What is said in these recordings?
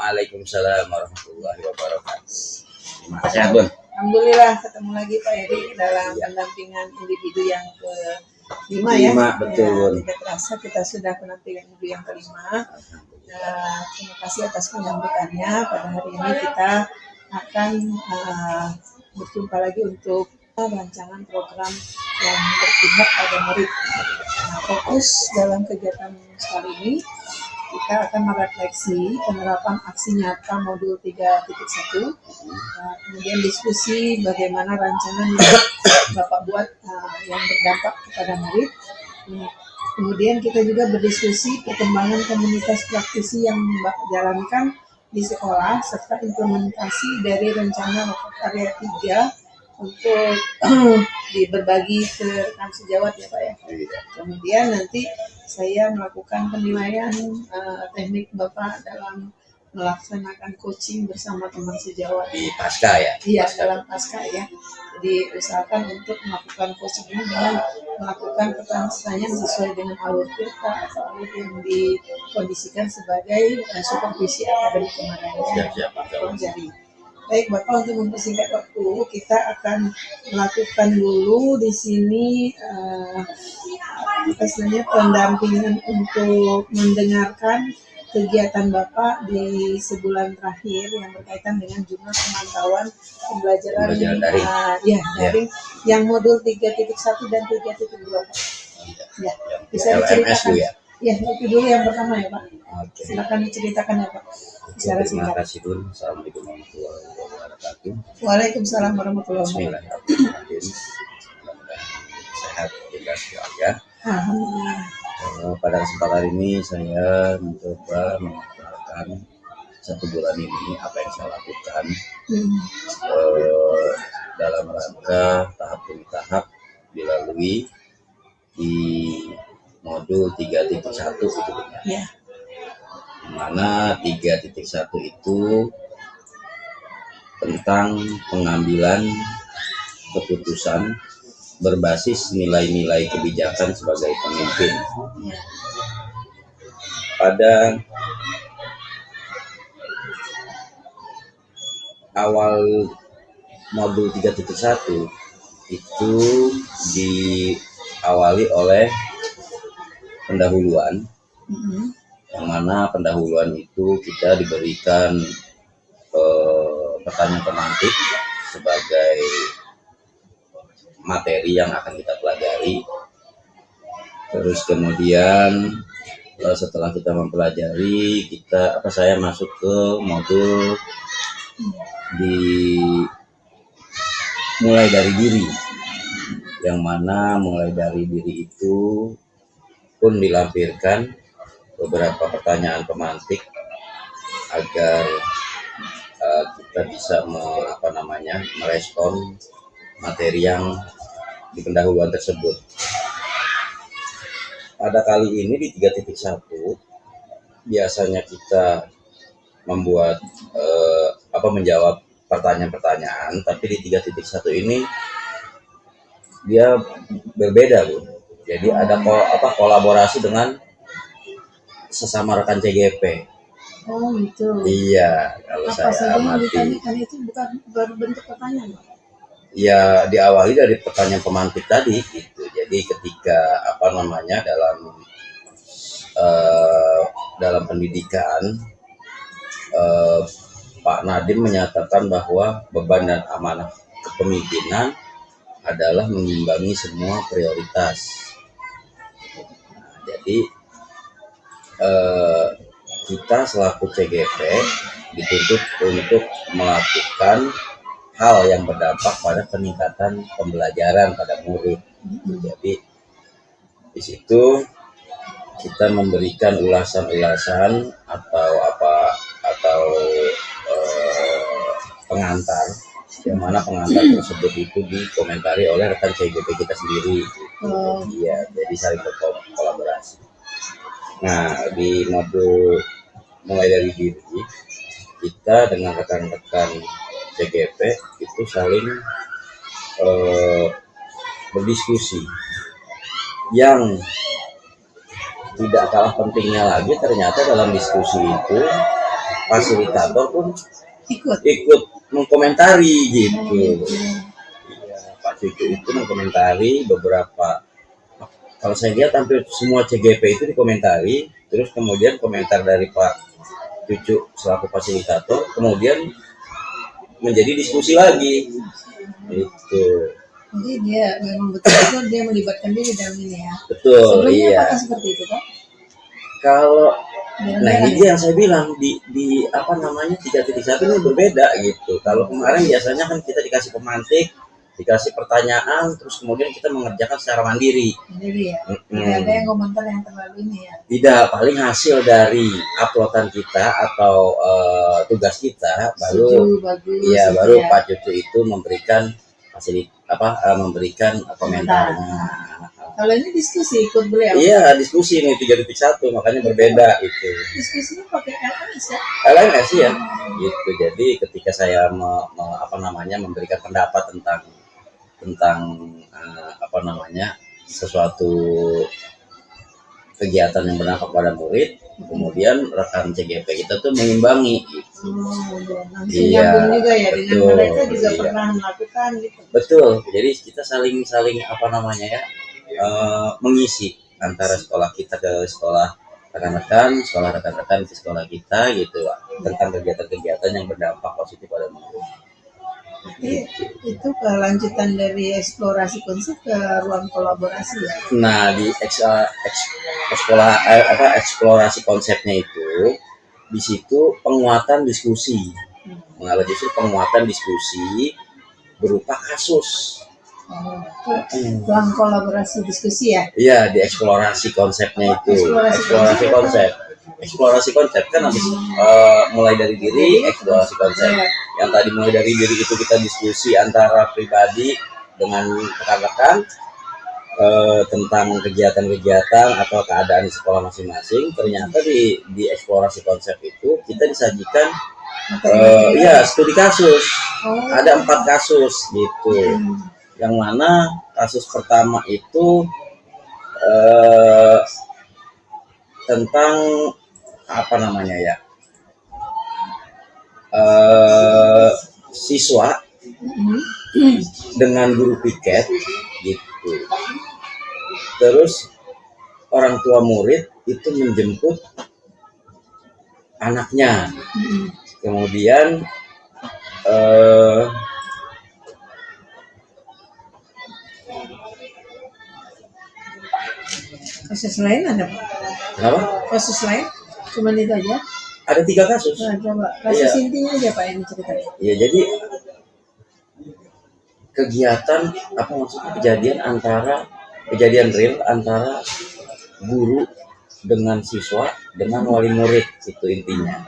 Waalaikumsalam warahmatullahi wabarakatuh. Terima kasih, Bun. Alhamdulillah ketemu lagi Pak Edi dalam pendampingan individu yang ke-5 ya. Betul. Ya, tidak terasa kita sudah pendampingan individu yang ke-5. Terima kasih atas penyambutannya. Pada hari ini kita akan berjumpa lagi untuk rancangan program yang berpihak pada murid. Nah, fokus dalam kegiatan kali ini kita akan merefleksi penerapan aksi nyata modul 3.1. Kemudian diskusi bagaimana rancangan yang Bapak buat yang berdampak kepada murid. Kemudian kita juga berdiskusi perkembangan komunitas praktisi yang Bapak jalankan di sekolah serta implementasi dari rencana Pokok Karya 3 untuk berbagi ke rekan sejawat ya Pak ya. Kemudian nanti saya melakukan penilaian teknik Bapak dalam melaksanakan coaching bersama teman sejawat di pasca ya. Iya, dalam pasca ya. Jadi usahakan untuk melakukan coaching ini dengan melakukan pertanyaan sesuai dengan alur kita atau alur yang dikondisikan sebagai supervisi akademik kemarin. Jadi baik Bapak, untuk mempersingkat waktu kita akan melakukan dulu di sini pendampingan untuk mendengarkan kegiatan Bapak di sebulan terakhir yang berkaitan dengan jumlah pemantauan pembelajaran daring yang modul 3.1 dan 3.2. Ya, bisa diceritakan ya. Ya, itu dulu yang pertama ya Pak. Oke. Silakan diceritakan ya Pak. Terima kasih Bun. Assalamualaikum warahmatullahi wabarakatuh. Waalaikumsalam warahmatullahi wabarakatuh. Bismillahirrahmanirrahim. Sehat, jelas ya. Alhamdulillah. Pada kesempatan ini saya mencoba mengatakan 1 bulan ini apa yang saya lakukan dalam rangka tahap demi tahap dilalui di modul 3.1 itu benar. Ya. Mana 3.1 itu tentang pengambilan keputusan berbasis nilai-nilai kebijakan sebagai pemimpin. Pada awal modul 3.1 itu diawali oleh pendahuluan, yang mana pendahuluan itu kita diberikan pertanyaan pemantik sebagai materi yang akan kita pelajari. Terus kemudian setelah kita mempelajari, saya masuk ke modul mulai dari diri, yang mana mulai dari diri itu pun dilampirkan beberapa pertanyaan pemantik agar kita bisa merespon materi yang di pendahuluan tersebut. Pada kali ini di 3.1 biasanya kita membuat menjawab pertanyaan-pertanyaan, tapi di 3.1 ini dia berbeda Bu. Jadi ada kolaborasi dengan sesama rekan CGP. Oh gitu. Iya, kalau apa saya amati. Ditanyakan itu bukan berbentuk pertanyaan, Pak? Ya, diawali dari pertanyaan pemantik tadi gitu. Jadi ketika dalam pendidikan Pak Nadiem menyatakan bahwa beban dan amanah kepemimpinan adalah mengimbangi semua prioritas. Nah, jadi kita selaku CGP dituntut untuk melakukan hal yang berdampak pada peningkatan pembelajaran pada murid. Jadi di situ kita memberikan ulasan-ulasan atau pengantar, yang mana pengantar tersebut itu dikomentari oleh rekan CGP kita sendiri. Iya, jadi saling berkolaborasi. Nah, di modul mulai dari diri, kita dengan rekan-rekan CGP itu saling berdiskusi. Yang tidak kalah pentingnya lagi, ternyata dalam diskusi itu fasilitator pun ikut. ikut mengkomentari gitu. Gitu. Iya, Pak Cucu itu mengkomentari beberapa, kalau saya lihat hampir semua CGP itu dikomentari, terus kemudian komentar dari Pak Cucu selaku fasilitator, kemudian menjadi diskusi lagi. Itu Jadi dia memang betul-betul dia melibatkan diri dalam ini ya. betul, Sebelumnya iya. apakah seperti itu Pak? Kalau nah Jarang-jarang ini ya? dia yang saya bilang di apa namanya 3.1 ini berbeda gitu. Kalau kemarin biasanya kan kita dikasih pemantik, dikasih pertanyaan, terus kemudian kita mengerjakan secara mandiri. Sendiri ya. Tidak ada yang komentar yang terlalu ini ya. Tidak, paling hasil dari uploadan kita atau tugas kita baru Setuju, bagus. iya gitu baru ya. Pak Cucu itu memberikan memberikan komentarnya. Kalau ini diskusi ikut beliau. Iya, diskusi nih 3.1, makanya berbeda itu. Diskusinya pakai LMS ya. LMS ya, gitu. Jadi ketika saya memberikan pendapat tentang apa namanya sesuatu kegiatan yang berdampak pada murid, kemudian rekan CGP kita tuh mengimbangi. Gitu. Langsung nyambung juga ya dengan betul, mereka juga iya. pernah melakukan gitu. Betul. Jadi kita saling mengisi antara sekolah kita ke sekolah rekan-rekan ke sekolah kita gitu tentang kegiatan-kegiatan yang berdampak positif pada murid. Jadi itu kelanjutan dari eksplorasi konsep ke ruang kolaborasi ya. Nah di eksplorasi konsepnya itu di situ penguatan diskusi, penguatan diskusi berupa kasus. Ruang kolaborasi diskusi ya. Iya, di eksplorasi konsepnya itu. Eksplorasi konsep kan habis mulai dari diri, eksplorasi konsep. Yang tadi mulai dari diri itu kita diskusi antara pribadi dengan rekan-rekan tentang kegiatan-kegiatan atau keadaan di sekolah masing-masing. Ternyata di eksplorasi konsep itu kita disajikan studi kasus. Ada 4 kasus gitu. Yang mana kasus pertama itu tentang apa namanya ya, siswa dengan guru piket gitu. Terus orang tua murid itu menjemput anaknya, kemudian kasus lain ada Pak? kenapa? Kasus lain? Cuman itu aja? Ada 3 kasus. Nah, coba kasus intinya aja Pak yang diceritakan. Iya, jadi kegiatan kejadian real antara guru dengan siswa dengan wali murid itu intinya.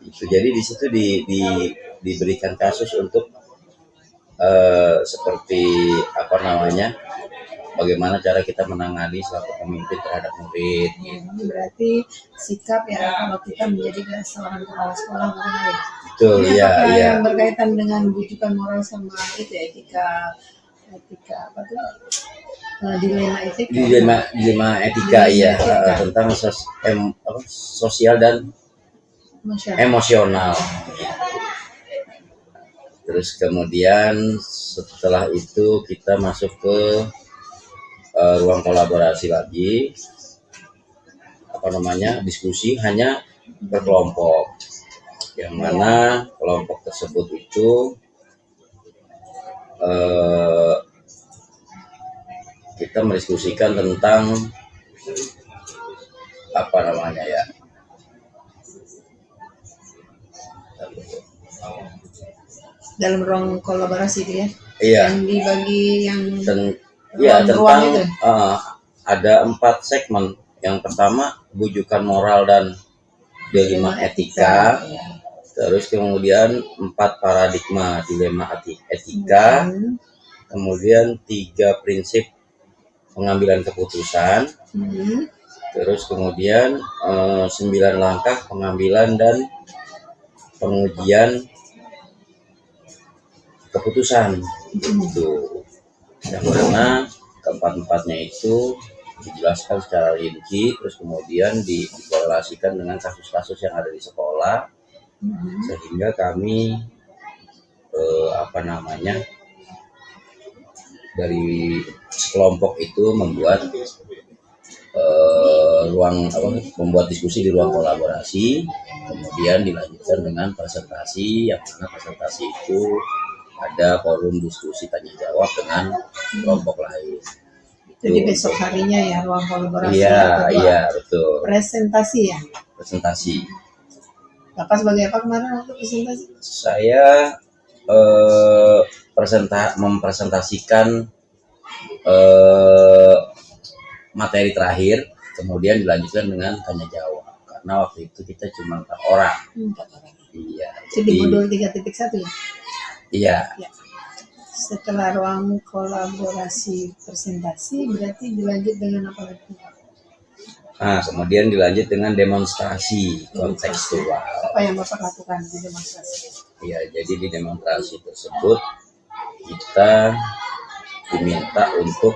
Itu jadi di situ diberikan kasus untuk seperti apa namanya, bagaimana cara kita menangani selaku pemimpin terhadap murid. Ini berarti sikap ya kalau kita menjadi seorang kepala sekolah bukan ya. Betul, iya. Yang berkaitan dengan bujukan moral sama itu ya, etika apa tuh? Dilema etika ya, tentang sosial dan emosional. Terus kemudian setelah itu kita masuk ke ruang kolaborasi lagi, diskusi hanya berkelompok, yang mana kelompok tersebut itu kita mendiskusikan tentang apa namanya ya, dalam ruang kolaborasi itu ya. Iya. Yang dibagi yang tentang ada 4 segmen. Yang pertama bujukan moral dan dilema etika. Terus kemudian 4 paradigma dilema etika. Kemudian 3 prinsip pengambilan keputusan. Terus kemudian 9 langkah pengambilan dan pengujian keputusan itu, yang mana keempat-empatnya itu dijelaskan secara rinci, terus kemudian dikorelasikan dengan kasus-kasus yang ada di sekolah, sehingga kami dari sekelompok itu membuat membuat diskusi di ruang kolaborasi, kemudian dilanjutkan dengan presentasi, yang mana presentasi itu ada forum diskusi tanya jawab dengan kelompok lain. Jadi besok harinya ya ruang kolaborasi. Iya betul. Presentasi ya. Presentasi. Bapak sebagai apa kemarin waktu presentasi? Saya mempresentasikan materi terakhir, kemudian dilanjutkan dengan tanya jawab karena waktu itu kita cuma 4 orang. 4 orang. Iya. Jadi modul 3.1 ya? Iya. Ya. Setelah ruang kolaborasi presentasi berarti dilanjut dengan apa lagi? Nah, kemudian dilanjut dengan demonstrasi kontekstual. Apa yang Bapak lakukan di demonstrasi? Ya, jadi di demonstrasi tersebut kita diminta untuk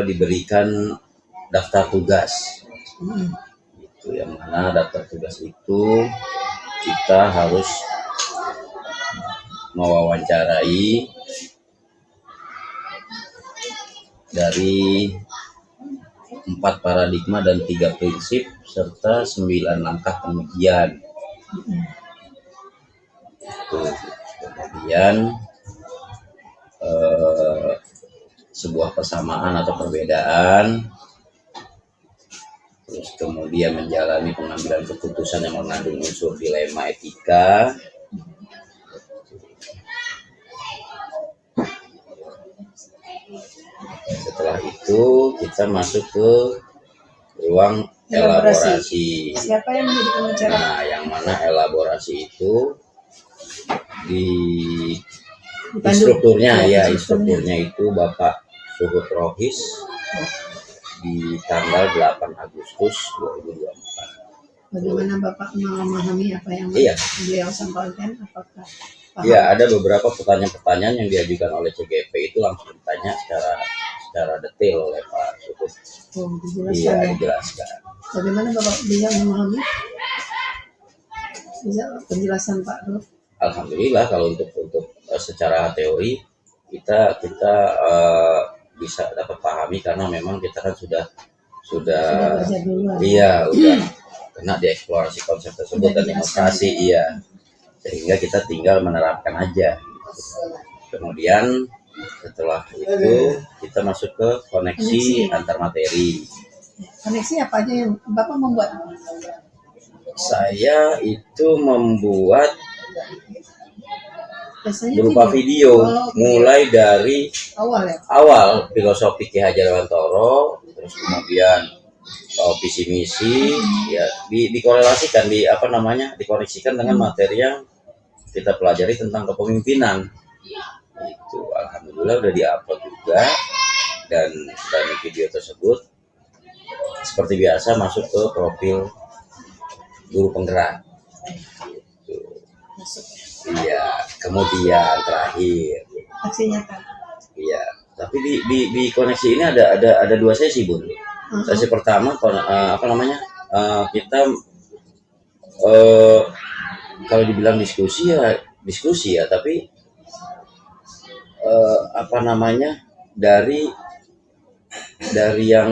diberikan daftar tugas. Itu yang mana daftar tugas itu kita harus mewawancarai dari 4 paradigma dan 3 prinsip serta 9 langkah pengujian. Kemudian sebuah persamaan atau perbedaan, terus kemudian menjalani pengambilan keputusan yang mengandung unsur dilema etika, setelah itu kita masuk ke ruang elaborasi. Siapa yang menjadi pembicara? Nah, yang mana elaborasi itu di instrukturnya itu Bapak Suhud Rohis di tanggal 8 Agustus 2024. Bagaimana Bapak memahami apa yang beliau sampaikan? Apakah paham? Ya, ada beberapa pertanyaan-pertanyaan yang diajukan oleh CGP itu langsung ditanya secara detail oleh Pak Suhud. Dijelaskan. Bagaimana Bapak bisa memahami? Bisa penjelasan Pak Ruh? Alhamdulillah kalau untuk secara teori kita bisa dapat pahami karena memang kita kan sudah udah kena dieksplorasi konsep tersebut dan demonstrasi sehingga kita tinggal menerapkan aja. Kemudian setelah itu kita masuk ke koneksi antar materi. Koneksi apa aja yang Bapak membuat? Saya itu membuat berupa video, mulai dari awal filosofi Ki Hajar Dewantara, terus kemudian visi misi, ya dikorelasikan dikoneksikan dengan materi yang kita pelajari tentang kepemimpinan. Itu alhamdulillah udah diupload juga, dan video tersebut seperti biasa masuk ke profil guru penggerak. Iya, kemudian terakhir aksi nyata. Iya, tapi di koneksi ini ada 2 sesi, Bun. Sesi pertama kita kalau dibilang diskusi ya, tapi dari yang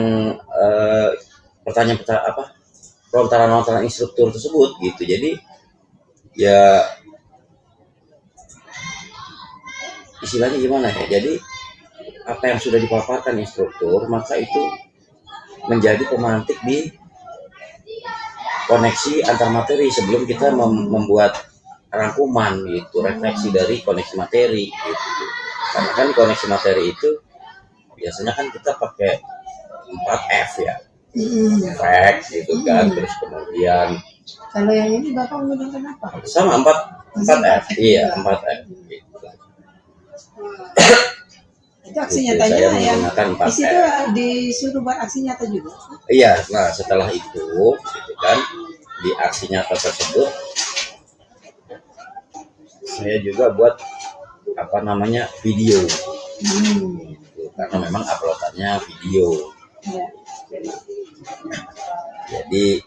lontaran instruktur tersebut gitu. Jadi ya istilahnya gimana ya, jadi apa yang sudah dipaparkan instruktur maka itu menjadi pemantik di koneksi antar materi sebelum kita membuat rangkuman gitu, refleksi dari koneksi materi gitu. Karena kan koneksi materi itu biasanya kan kita pakai 4F ya, fact gitu kan, terus kemudian kalau yang ini Bapak menggunakan apa? Sama 4F, iya 4F gitu. Itu aksi nyatanya saya yang menggunakan 4F. di situ disuruh buat aksi nyata juga. Iya, nah setelah itu gitu kan, di aksi nyata tersebut saya juga buat video gitu, karena memang uploadannya video. Jadi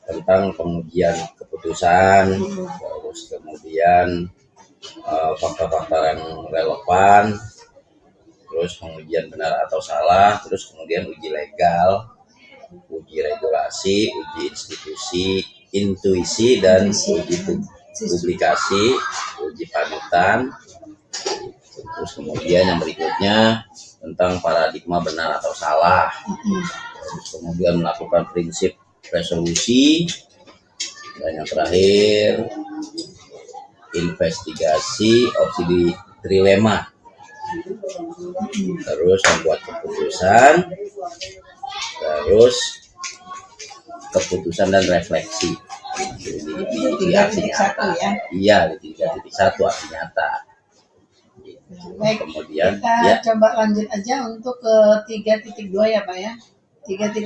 tentang pengujian keputusan, terus kemudian fakta-fakta yang relevan, terus pengujian benar atau salah, terus kemudian uji legal, uji regulasi, uji institusi, intuisi, dan uji publikasi, uji panutan. Terus kemudian yang berikutnya tentang paradigma benar atau salah. Terus kemudian melakukan prinsip resolusi, dan yang terakhir investigasi opsi di trilema. Terus membuat keputusan, terus keputusan dan refleksi. Di aksi nyata. Iya, di 3.1 aksi nyata. Baik, kemudian kita coba lanjut aja untuk ke 3.2 ya Pak ya. 3.2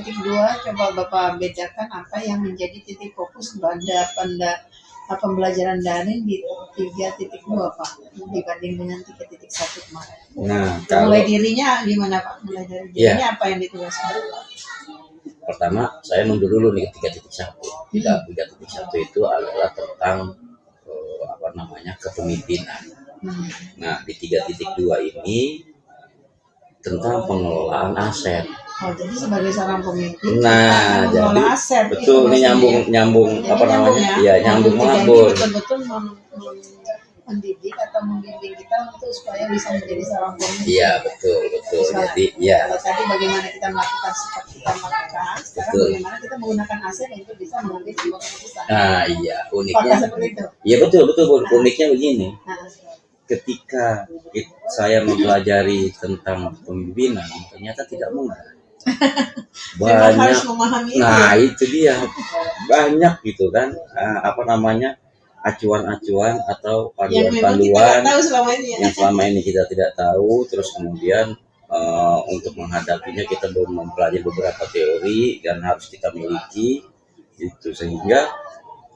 coba Bapak bedakan apa yang menjadi titik fokus pada pembelajaran daring di 3.2 Pak dibanding dengan 3.1 kemarin. Nah, mulai dirinya gimana Pak? Mulai dari dirinya apa yang ditugaskan? Pertama, saya mundur dulu nih ke 3.1. 3.1 itu adalah tentang kepemimpinan. Nah, di 3.2 ini tentang pengelolaan aset. Oh, jadi sebagai seorang pemimpin, jadi aset, betul ini nyambung nyambung melambur. Betul-betul mendidik atau membimbing kita untuk supaya bisa menjadi seorang pemimpin. Iya, betul. Jadi kalau tadi bagaimana kita melakukan sikap kita melakukan, sekarang bagaimana kita menggunakan aset untuk bisa mengambil sebuah keputusan. Nah, iya, uniknya. Seperti itu. Iya, betul. Uniknya begini. Ketika saya mempelajari tentang pemimpinan, ternyata tidak mudah. Banyak. Nah, itu dia. Banyak gitu kan. Acuan-acuan atau panduan-panduan yang selama ini kita tidak tahu. Terus kemudian untuk menghadapinya kita belum mempelajari beberapa teori dan harus kita miliki itu, sehingga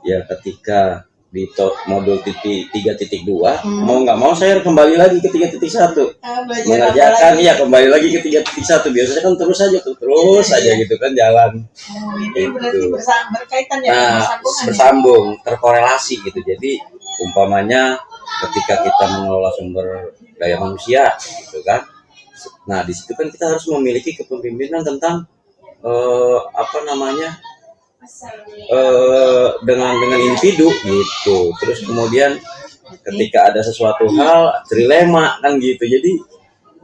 ya ketika di modul 3.2 mau nggak mau saya kembali lagi ke 3.1 mengerjakan kembali lagi ke 3.1. Biasanya kan terus aja gitu kan jalan. Ini berarti berkaitan ya, bersambung, terkorelasi gitu. Jadi umpamanya ketika kita mengelola sumber daya manusia gitu kan, nah di situ kan kita harus memiliki kepemimpinan tentang dengan individu gitu. Terus kemudian ketika ada sesuatu hal trilema kan gitu. Jadi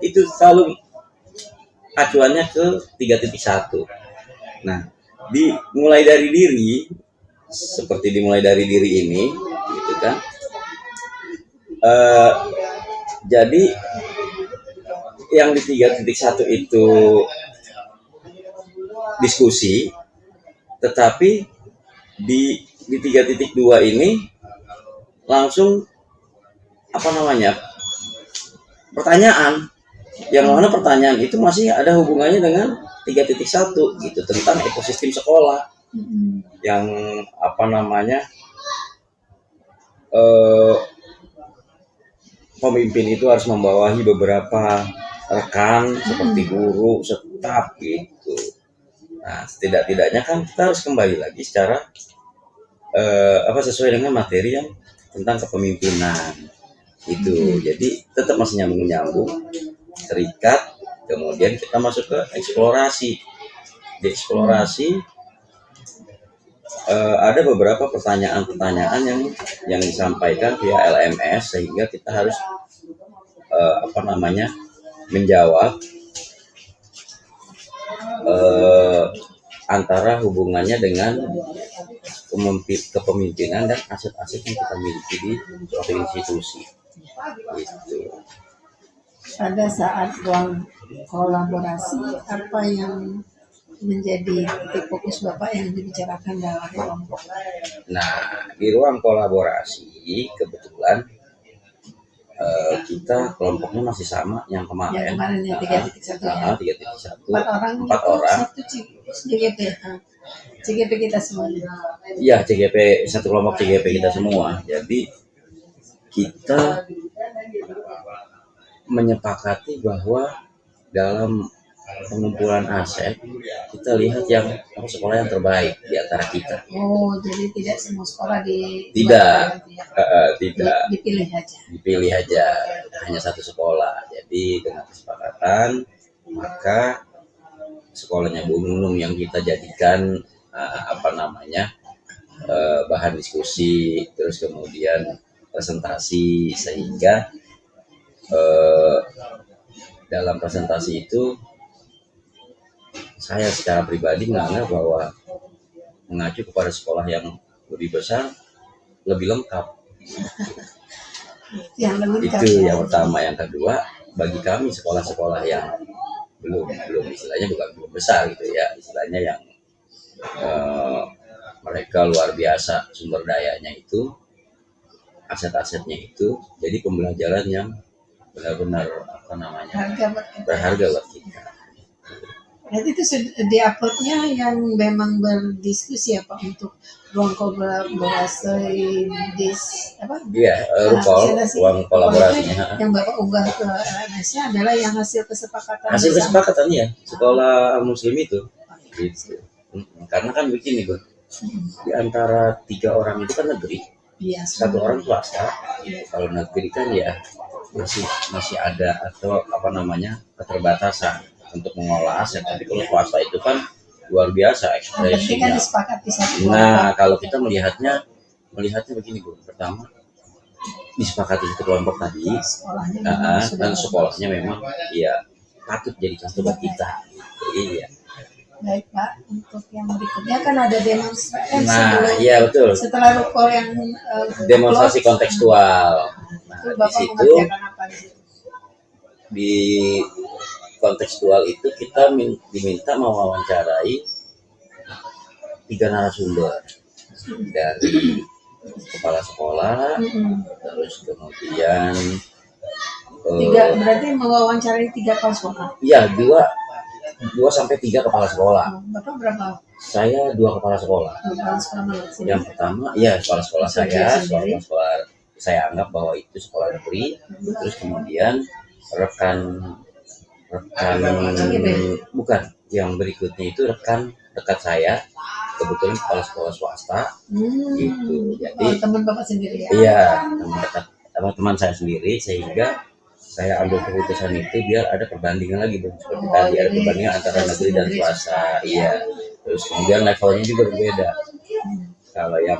itu selalu acuannya ke 3.1. Nah, dimulai dari diri, seperti dimulai dari diri ini gitu kan. Jadi yang di 3.1 itu diskusi, tetapi di 3.2 ini langsung pertanyaan, yang mana pertanyaan itu masih ada hubungannya dengan 3.1 gitu, tentang ekosistem sekolah yang pemimpin itu harus membawahi beberapa rekan seperti guru, staf gitu. Nah, setidak-tidaknya kan kita harus kembali lagi secara sesuai dengan materi yang tentang kepemimpinan itu. Jadi tetap masih nyambung, terikat. Kemudian kita masuk ke eksplorasi. Di eksplorasi ada beberapa pertanyaan-pertanyaan yang disampaikan via LMS, sehingga kita harus menjawab antara hubungannya dengan kepemimpinan dan aset-aset yang kita miliki di suatu institusi. Gitu. Pada saat ruang kolaborasi, apa yang menjadi titik fokus Bapak yang dibicarakan dalam kelompok? Nah, di ruang kolaborasi kebetulan kita kelompoknya masih sama yang kemarin. Yang 3.1. 3.1. 4 orang. Satu CGP kita semuanya. Iya, CGP, satu kelompok CGP kita semua. Jadi kita menyepakati bahwa dalam pengumpulan aset, kita lihat yang sekolah yang terbaik di antara kita. Oh, jadi tidak semua sekolah Tidak, ya. tidak Dipilih aja. hanya satu sekolah. Jadi dengan kesepakatan maka sekolahnya Bu Nunung yang kita jadikan bahan diskusi, terus kemudian presentasi, sehingga dalam presentasi itu saya secara pribadi menganggap bahwa mengacu kepada sekolah yang lebih besar lebih lengkap. Itu yang pertama. Yang kedua, bagi kami sekolah-sekolah yang belum istilahnya bukan belum besar gitu ya, istilahnya yang mereka luar biasa sumber dayanya itu, aset-asetnya itu, jadi pembelajaran yang benar-benar berharga buat kita. Jadi itu di-uploadnya yang memang berdiskusi ya Pak untuk ruang kolaborasi ruang kolaborasinya. Yang Bapak unggah ke LMS-nya adalah yang hasil kesepakatan. Hasil kesepakatan ya, sekolah muslim itu. Gitu. Karena kan begini Bu, di antara 3 orang itu kan negeri, ya, 1 orang swasta. Kalau negeri kan ya masih ada atau keterbatasan untuk mengolah aset, tapi kalau swasta itu kan luar biasa ekspresinya. Nah, kalau kita melihatnya begini Bu, pertama disepakati satu kelompok tadi, dan sekolahnya memang ya patut jadi contoh buat kita. Iya. Baik Pak, untuk yang berikutnya kan ada demonstrasi. Iya betul. Setelah rukol yang demonstrasi kontekstual. Nah, di situ di kontekstual itu kita diminta mewawancarai 3 narasumber dari kepala sekolah, terus kemudian berarti mewawancarai 3 kepala sekolah. Iya, 2 sampai 3 kepala sekolah. Bapak berapa? Saya 2 kepala sekolah. Yang pertama, ya kepala sekolah saya anggap bahwa itu sekolah negeri. Terus kemudian rekan bukan, yang berikutnya itu rekan dekat saya, kebetulan kepala sekolah swasta. Gitu. Jadi teman Bapak sendiri ya? Iya, teman saya sendiri, sehingga saya ambil keputusan itu biar ada perbandingan lagi Bu, seperti tadi ada perbandingan antara negeri dan swasta. Iya. Terus kemudian levelnya juga berbeda. Kalau yang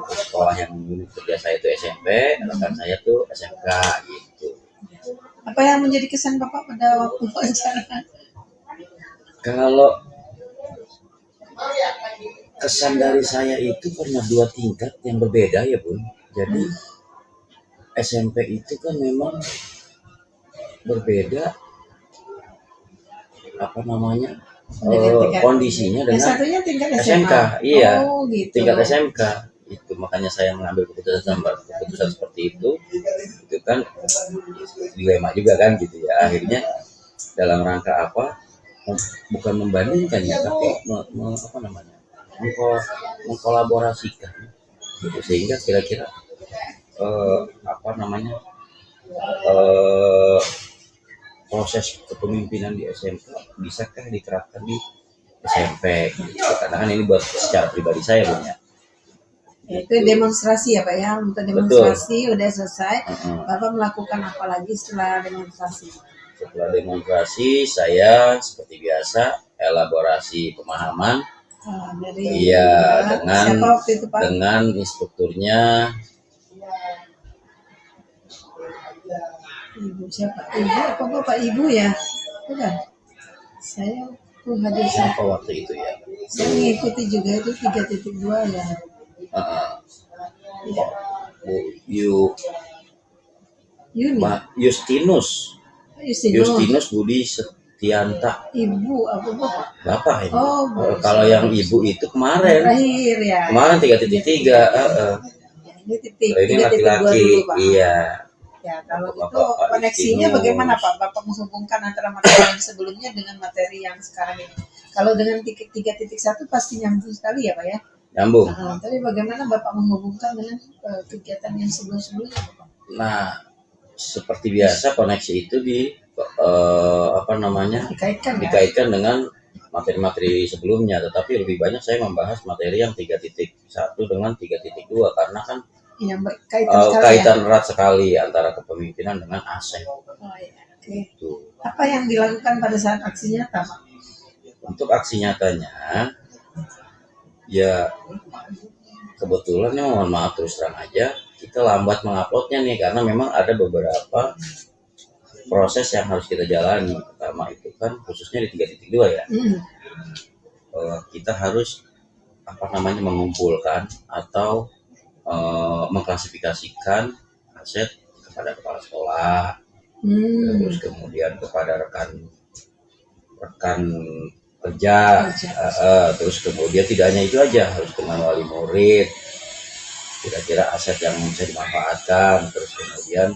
sekolah yang unit kerja saya itu SMP, rekan saya tuh SMK gitu. Apa yang menjadi kesan Bapak pada waktu wawancara? Kalau kesan dari saya itu karena 2 tingkat yang berbeda ya Bu. Jadi SMP itu kan memang berbeda kondisinya dengan satunya tingkat SMK. Iya. Gitu. Tingkat SMK itu, makanya saya mengambil keputusan seperti itu kan dilema juga kan gitu ya. Akhirnya dalam rangka bukan membandingkan ya, tapi mengkolaborasikan gitu, sehingga kira-kira proses kepemimpinan di SMK bisakah diterapkan di SMP gitu. Karena kan ini buat secara pribadi saya Bu ya. Itu demonstrasi ya Pak ya. Untuk demonstrasi udah selesai. Bapak melakukan apa lagi setelah demonstrasi? Setelah demonstrasi saya seperti biasa elaborasi pemahaman dengan instrukturnya. Ibu siapa? Ibu apa Bapak Ibu ya? Bukan. Saya tuh hadir siapa waktu itu ya? Saya mengikuti juga itu 3.2 ya. Justinus Budi Setianta. Ibu apa Bapak? Bapak ini. Kalau yang ibu itu kemarin. Terakhir ya. Kemarin 3.3. Ini laki-laki. Iya. Ya, kalau itu koneksinya bagaimana Pak? Bapak menghubungkan antara materi yang sebelumnya dengan materi yang sekarang ini. Kalau dengan 3.1 pasti nyambung sekali ya Pak ya? Nyambung. Tapi bagaimana Bapak menghubungkan dengan kegiatan yang sebelum-sebelumnya Pak? Nah, seperti biasa koneksi itu apa namanya, Dikaitkan ya. dikaitkan dengan materi-materi sebelumnya, tetapi lebih banyak saya membahas materi yang 3.1 dengan 3.2 karena kan Yang berkaitan sekali ya. kaitan erat sekali antara kepemimpinan dengan aset. Oh iya, oke. Itu. Apa yang dilakukan pada saat aksi nyata, Pak? Untuk aksi nyatanya, ya kebetulan ya mohon maaf terus terang aja kita lambat menguploadnya nih karena memang ada beberapa proses yang harus kita jalani. Pertama itu kan khususnya di 3.2 ya, kita harus apa namanya mengumpulkan atau mengklasifikasikan aset kepada kepala sekolah, terus kemudian kepada rekan kerja, terus kemudian tidak hanya itu aja, harus dengan wali murid, kira-kira aset yang bisa dimanfaatkan, terus kemudian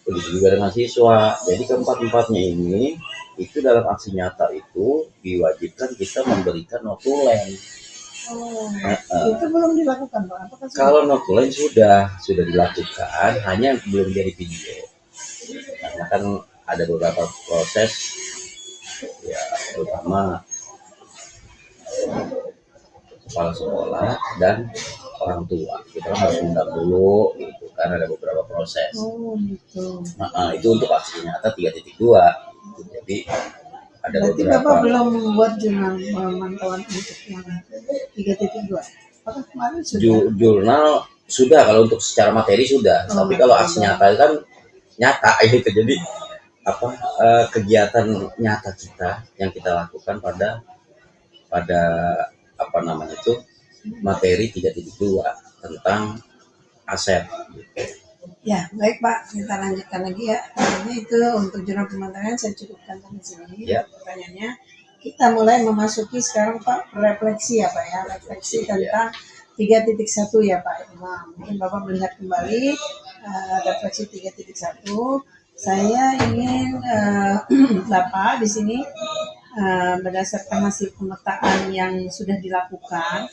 begitu juga dengan siswa. Jadi keempat-empatnya ini itu dalam aksi nyata itu diwajibkan kita memberikan notulen. Itu belum dilakukan, Pak? Apakah kalau notulen sudah dilakukan, hanya belum jadi video karena kan ada beberapa proses ya, terutama kepala sekolah dan orang tua kita kan harus undang dulu gitu kan, ada beberapa proses. gitu. Itu untuk aksi nyata 3.2. Jadi ada Berarti beberapa. Bapak belum membuat jurnal pemantauan untuk yang 3.2. Apakah kemarin sudah? Jurnal sudah, kalau untuk secara materi sudah, tapi kalau aksi nyata kan nyata gitu. Jadi apa kegiatan nyata kita yang kita lakukan pada apa namanya itu materi 3.2 tentang aset. Ya, baik Pak, kita lanjutkan lagi ya. Ini itu untuk jurnal pemantauan saya cukupkan sampai sini. Ya. Pertanyaannya, kita mulai memasuki sekarang Pak refleksi ya Pak ya, refleksi tentang 3.1 ya Pak. Nah, mungkin Bapak melihat kembali refleksi 3.1. Saya ingin Bapak di sini berdasarkan hasil pemetaan yang sudah dilakukan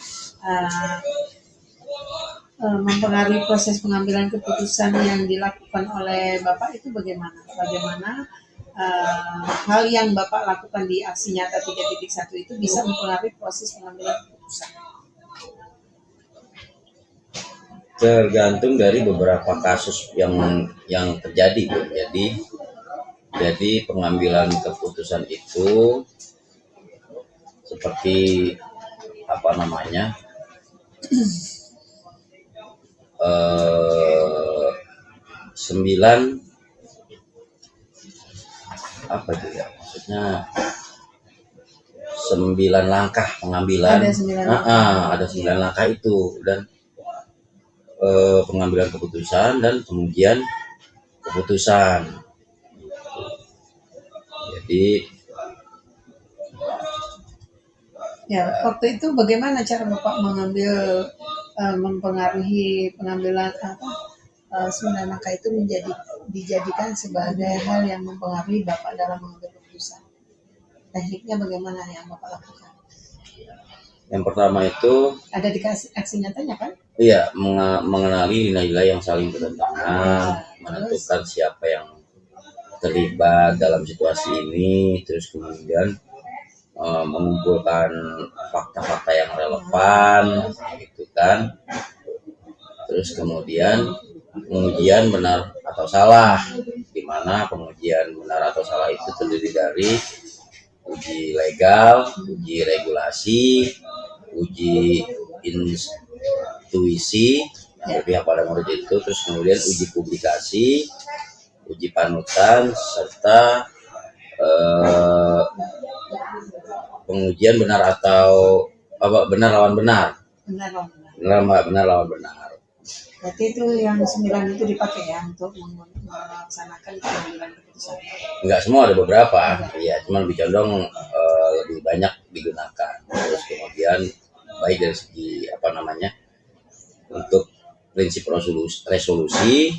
mempengaruhi proses pengambilan keputusan yang dilakukan oleh Bapak itu bagaimana? Bagaimana hal yang Bapak lakukan di aksi nyata 3.1 itu bisa mempengaruhi proses pengambilan keputusan? Tergantung dari beberapa kasus yang terjadi. Jadi pengambilan keputusan itu seperti apa namanya? 9 apa itu ya, maksudnya 9 langkah pengambilan. Ada 9 langkah itu, dan pengambilan keputusan dan kemudian keputusan. Jadi ya, waktu itu bagaimana cara Bapak mengambil mempengaruhi pengambilan 9 langkah itu dijadikan sebagai hal yang mempengaruhi Bapak dalam mengambil keputusan? Tekniknya bagaimana yang Bapak lakukan? Yang pertama itu ada di aksi nyatanya kan? Iya, mengenali nilai-nilai yang saling bertentangan, menentukan siapa yang terlibat dalam situasi ini, terus kemudian mengumpulkan fakta-fakta yang relevan, gitu kan. Terus kemudian pengujian benar atau salah, di mana pengujian benar atau salah itu terdiri dari uji legal, uji regulasi, uji intuisi dari pihak pada murid itu, terus kemudian uji publikasi, uji panutan, serta pengujian benar atau benar lawan benar. Benar lawan benar. Berarti itu yang 9 itu dipakai ya untuk melaksanakan pengambilan keputusan? Enggak semua, ada beberapa. Iya, cuma lebih condong lebih banyak digunakan. Terus kemudian baik dari segi apa namanya untuk prinsip resolusi,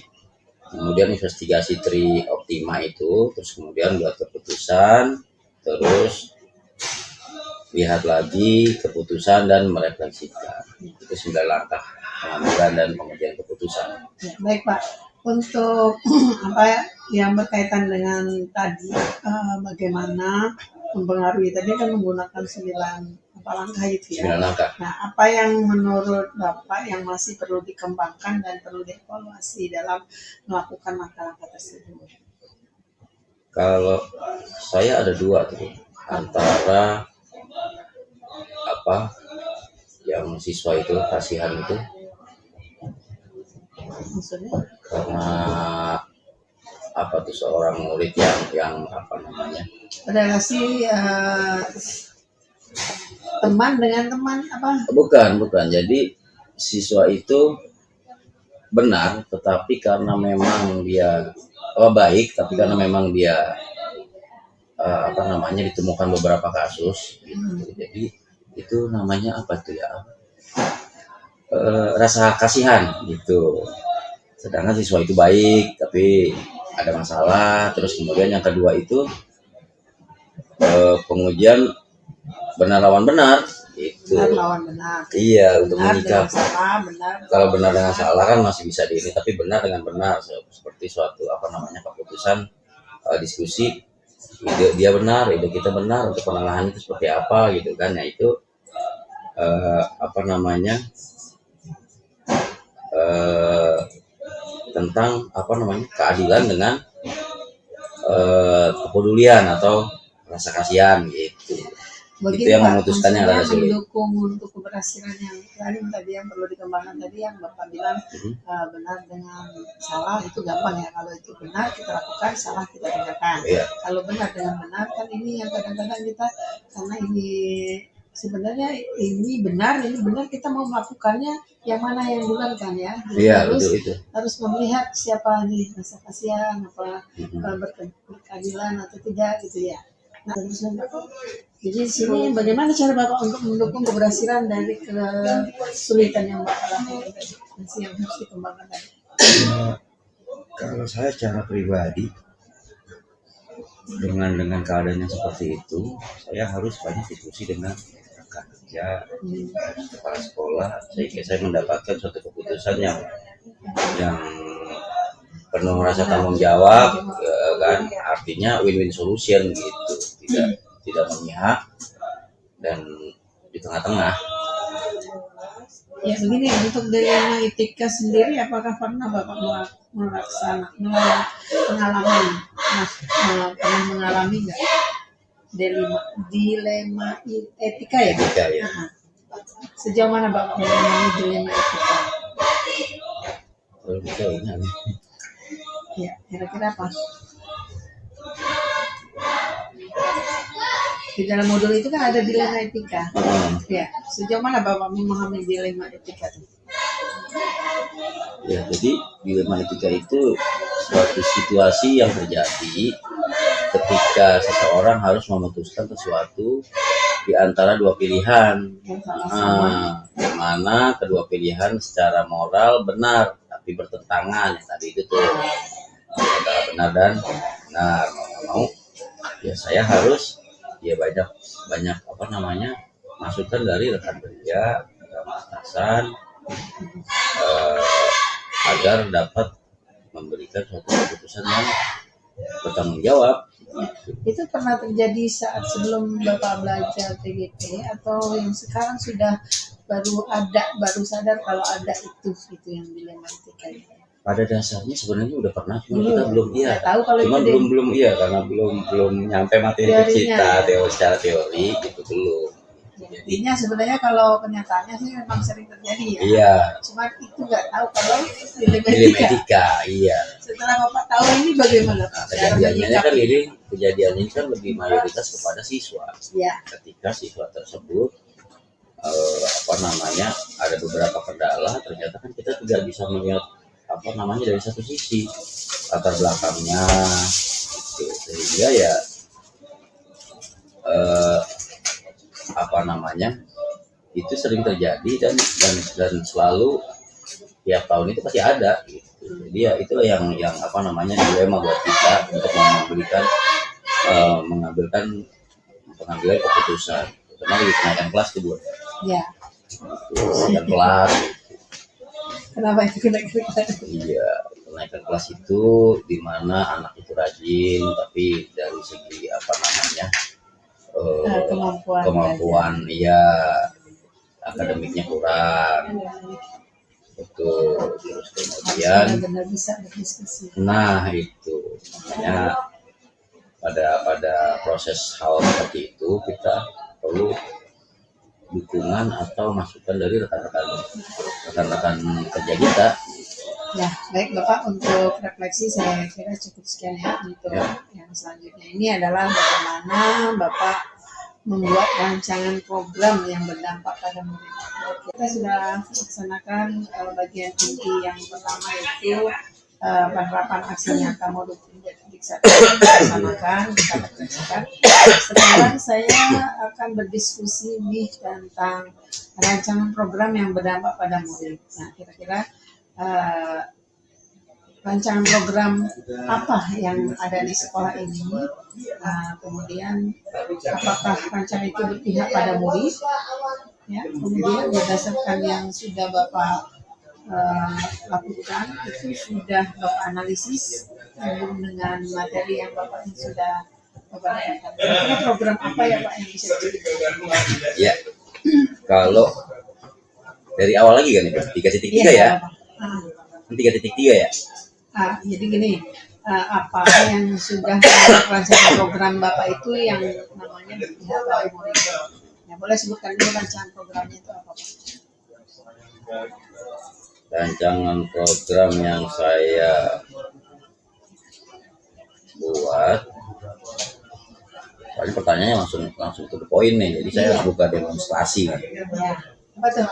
kemudian investigasi optima itu, terus kemudian buat keputusan, terus lihat lagi keputusan dan merefleksikan. Itu 9 langkah pengambilan dan pengujian keputusan. Ya, baik Pak, untuk yang berkaitan dengan tadi bagaimana mempengaruhi tadi kan menggunakan 9 langkah itu ya. 9 langkah. Nah, apa yang menurut Bapak yang masih perlu dikembangkan dan perlu dievaluasi dalam melakukan langkah-langkah tersebut? Kalau saya ada 2 tuh, antara yang siswa itu kasihan itu, Maksudnya? karena seorang murid yang relasi teman dengan teman apa? Bukan. Jadi siswa itu benar, tetapi karena memang dia baik, tapi karena memang dia ditemukan beberapa kasus gitu. Jadi itu namanya rasa kasihan gitu. Sedangkan siswa itu baik tapi ada masalah. Terus kemudian yang kedua itu pengujian benar lawan benar gitu. Benar lawan benar. Iya, untuk menyikap. Kalau benar dengan dengan salah kan masih bisa tapi benar dengan benar seperti suatu keputusan diskusi, ide dia benar, ide kita benar, untuk penengahan itu seperti apa gitu kan. Ya itu tentang keadilan dengan kepedulian atau rasa kasihan gitu. Itu yang memutuskan yang ada sulit. Mendukung untuk keberhasilan yang lain tadi yang perlu dikembangkan tadi yang Bapak bilang benar dengan salah itu gampang ya. Kalau itu benar kita lakukan, salah kita tinggalkan. Kalau benar dengan benar kan ini yang kadang-kadang kita karena ini sebenarnya ini benar kita mau melakukannya yang mana yang duluan kan ya. Harus melihat siapa nih rasa kasihan berkeadilan atau tidak gitu ya. Nah, jadi di sini bagaimana cara Bapak untuk mendukung keberhasilan dari kesulitan yang Bapak lakukan tadi, yang harus dikembangkan tadi? Kalau saya secara pribadi dengan keadaannya seperti itu, saya harus banyak diskusi dengan rekan kerja, kepala sekolah, sehingga saya mendapatkan suatu keputusan yang penuh rasa tanggung jawab, kan? Artinya win-win solution gitu, tidak memihak dan di tengah-tengah. Ya begini, untuk dilema etika sendiri, apakah pernah Bapak pernah mengalami nggak dilema etika ya? Etika, ya. Sejauh mana Bapak mengalami dilema etika? Ya, kira-kira apa? Di dalam modul itu kan ada dilema etika. Ya, sejauh mana Bapak memahami dilema etika itu? Ya, jadi dilema etika itu suatu situasi yang terjadi ketika seseorang harus memutuskan sesuatu di antara 2 pilihan. Yang mana kedua pilihan secara moral benar tapi bertentangan. Yang tadi itu tuh antara benar dan benar. Mau ya saya harus banyak masukan dari rekan kerja, atasan, agar dapat memberikan suatu keputusan yang bertanggung jawab. Itu pernah terjadi saat sebelum Bapak belajar TGP atau yang sekarang sudah baru sadar kalau ada itu yang dilema etika itu? Pada dasarnya sebenarnya udah pernah, cuma kita belum karena belum nyampe materi kita secara teori gitu belum. Jadinya sebenarnya kalau kenyataannya sih memang sering terjadi ya. Iya. Cuma itu nggak tahu kalau dilema etika. Iya. Setelah Bapak tahu ini bagaimana? Kejadiannya kan lebih mayoritas kepada siswa. Iya. Ketika siswa tersebut ada beberapa kendala, ternyata kan kita tidak bisa melihat dari satu sisi latar belakangnya gitu. Sehingga ya itu sering terjadi dan selalu tiap tahun itu pasti ada gitu. Jadi ya itulah yang dilema buat kita untuk mengambilkan keputusan, terutama di kenaikan kelas kedua. Ya. Kenaikan kelas. Kenapa itu kenaikan? Iya, kenaikan kelas itu di mana anak itu rajin, tapi dari segi apa namanya kemampuan ya akademiknya kurang. Betul. Terus kemudian benar-benar bisa berdiskusi. nah itu makanya pada proses hal seperti itu kita perlu dukungan atau masukan dari rekan-rekan kerja kita. Ya, baik Bapak, untuk refleksi saya kira cukup sekian ya untuk yang selanjutnya. Ini adalah bagaimana Bapak membuat rancangan program yang berdampak pada murid. Kita sudah melaksanakan bagian inti yang pertama, yaitu penerapan aksi nyata modul kita laksanakan, kita laksanakan. Sekarang saya akan berdiskusi nih tentang rancangan program yang berdampak pada murid. Nah, kira-kira rancangan program apa yang ada di sekolah ini, kemudian apakah rancangan itu berpihak pada murid, ya, kemudian berdasarkan yang sudah Bapak lakukan itu sudah Bapak analisis dengan materi yang Bapak sudah Bapak dapatkan. Kira-kira program apa ya Pak yang bisa diberikan? Ya, kalau dari awal lagi kan itu 3.3 ya. 3.3 ya. Jadi gini, apa yang sudah rancangan program Bapak itu yang namanya berpihak pada murid? Ya, boleh sebutkan dulu rancangan programnya itu apa Pak? Rancangan program yang saya buat, soalnya pertanyaannya langsung to the point nih, jadi saya harus buka demonstrasi. Ya, apa tuh?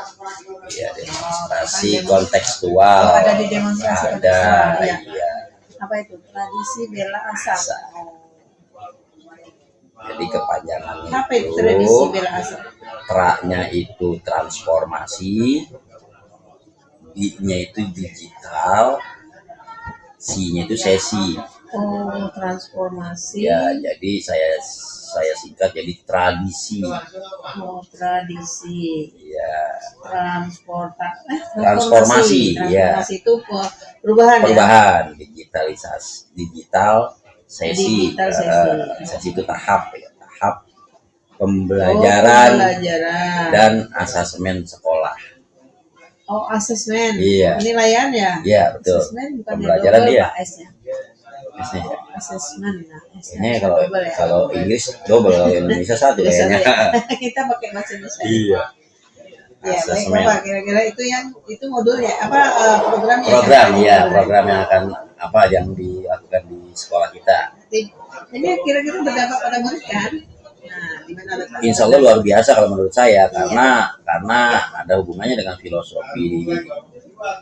Ya, demonstrasi kontekstual. Ada di demonstrasi kontekstual. Ya. Iya. Apa itu? Tradisi bela asal. Jadi kepanjangannya apa itu tradisi bela asal? Tra-nya itu transformasi, D-nya itu digital, C-nya itu sesi. Oh, transformasi. Ya, jadi saya singkat jadi tradisi. Oh, tradisi. Ya. Transformasi. Ya. Transformasi itu perubahan. Digitalisasi, digital sesi. Sesi itu tahap ya, tahap pembelajaran dan asesmen sekolah. Oh, asesmen. Iya. Penilaian ya? Iya, betul. Asesmen bukan pembelajaran dia. S-nya. S-nya ya. Asesmen. Ini kalau Inggris double, kalau Indonesia satu kayaknya. Kita pakai bahasa Indonesia. Iya. Ya, baik Bapak, kira-kira itu modulnya apa programnya? Program yang akan yang dilakukan di sekolah kita. Ini kira-kira berdampak pada murid kan? Nah, gimana letaknya? Insya Allah luar biasa kalau menurut saya, karena ada hubungannya dengan filosofi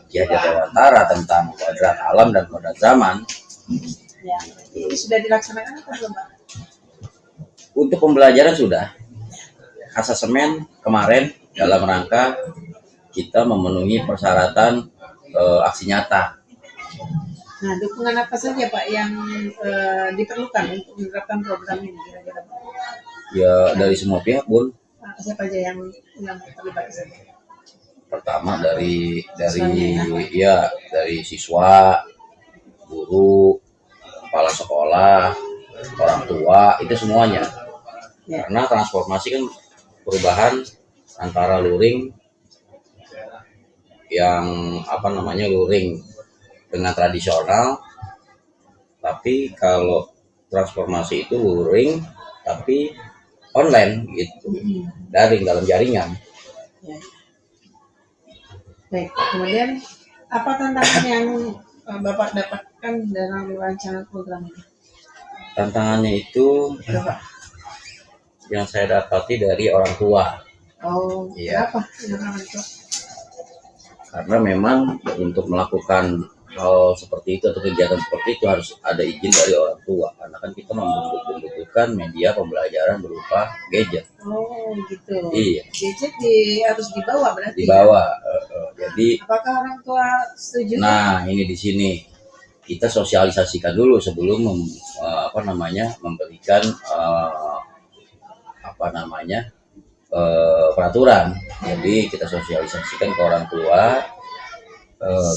Ki Hajar Dewantara tentang kodrat alam dan kodrat zaman. Ya, ini sudah dilaksanakan atau belum Pak? Untuk pembelajaran sudah. Asesmen kemarin dalam rangka kita memenuhi persyaratan aksi nyata. Nah, dukungan apa saja Pak yang diperlukan untuk menerapkan program ini kira-kira Pak? Ya, dari semua pihak, Bun. Siapa aja yang terlibat? Pertama dari siswa, guru, kepala sekolah, orang tua, itu semuanya. Ya. Karena transformasi kan perubahan antara luring luring dengan tradisional, tapi kalau transformasi itu luring tapi online gitu, daring dalam jaringan. Ya. Baik, kemudian apa tantangan yang Bapak dapatkan dalam rancangan program ini? Tantangannya itu yang saya dapati dari orang tua. Oh, iya. Kenapa? Karena memang untuk melakukan hal seperti itu atau kegiatan seperti itu harus ada izin dari orang tua, karena kan kita membutuhkan media pembelajaran berupa gadget. Oh gitu. Iya. Gadget harus dibawa berarti. Dibawa. Jadi. Apakah orang tua setuju? Nah, ini di sini kita sosialisasikan dulu sebelum memberikan peraturan. Jadi kita sosialisasikan ke orang tua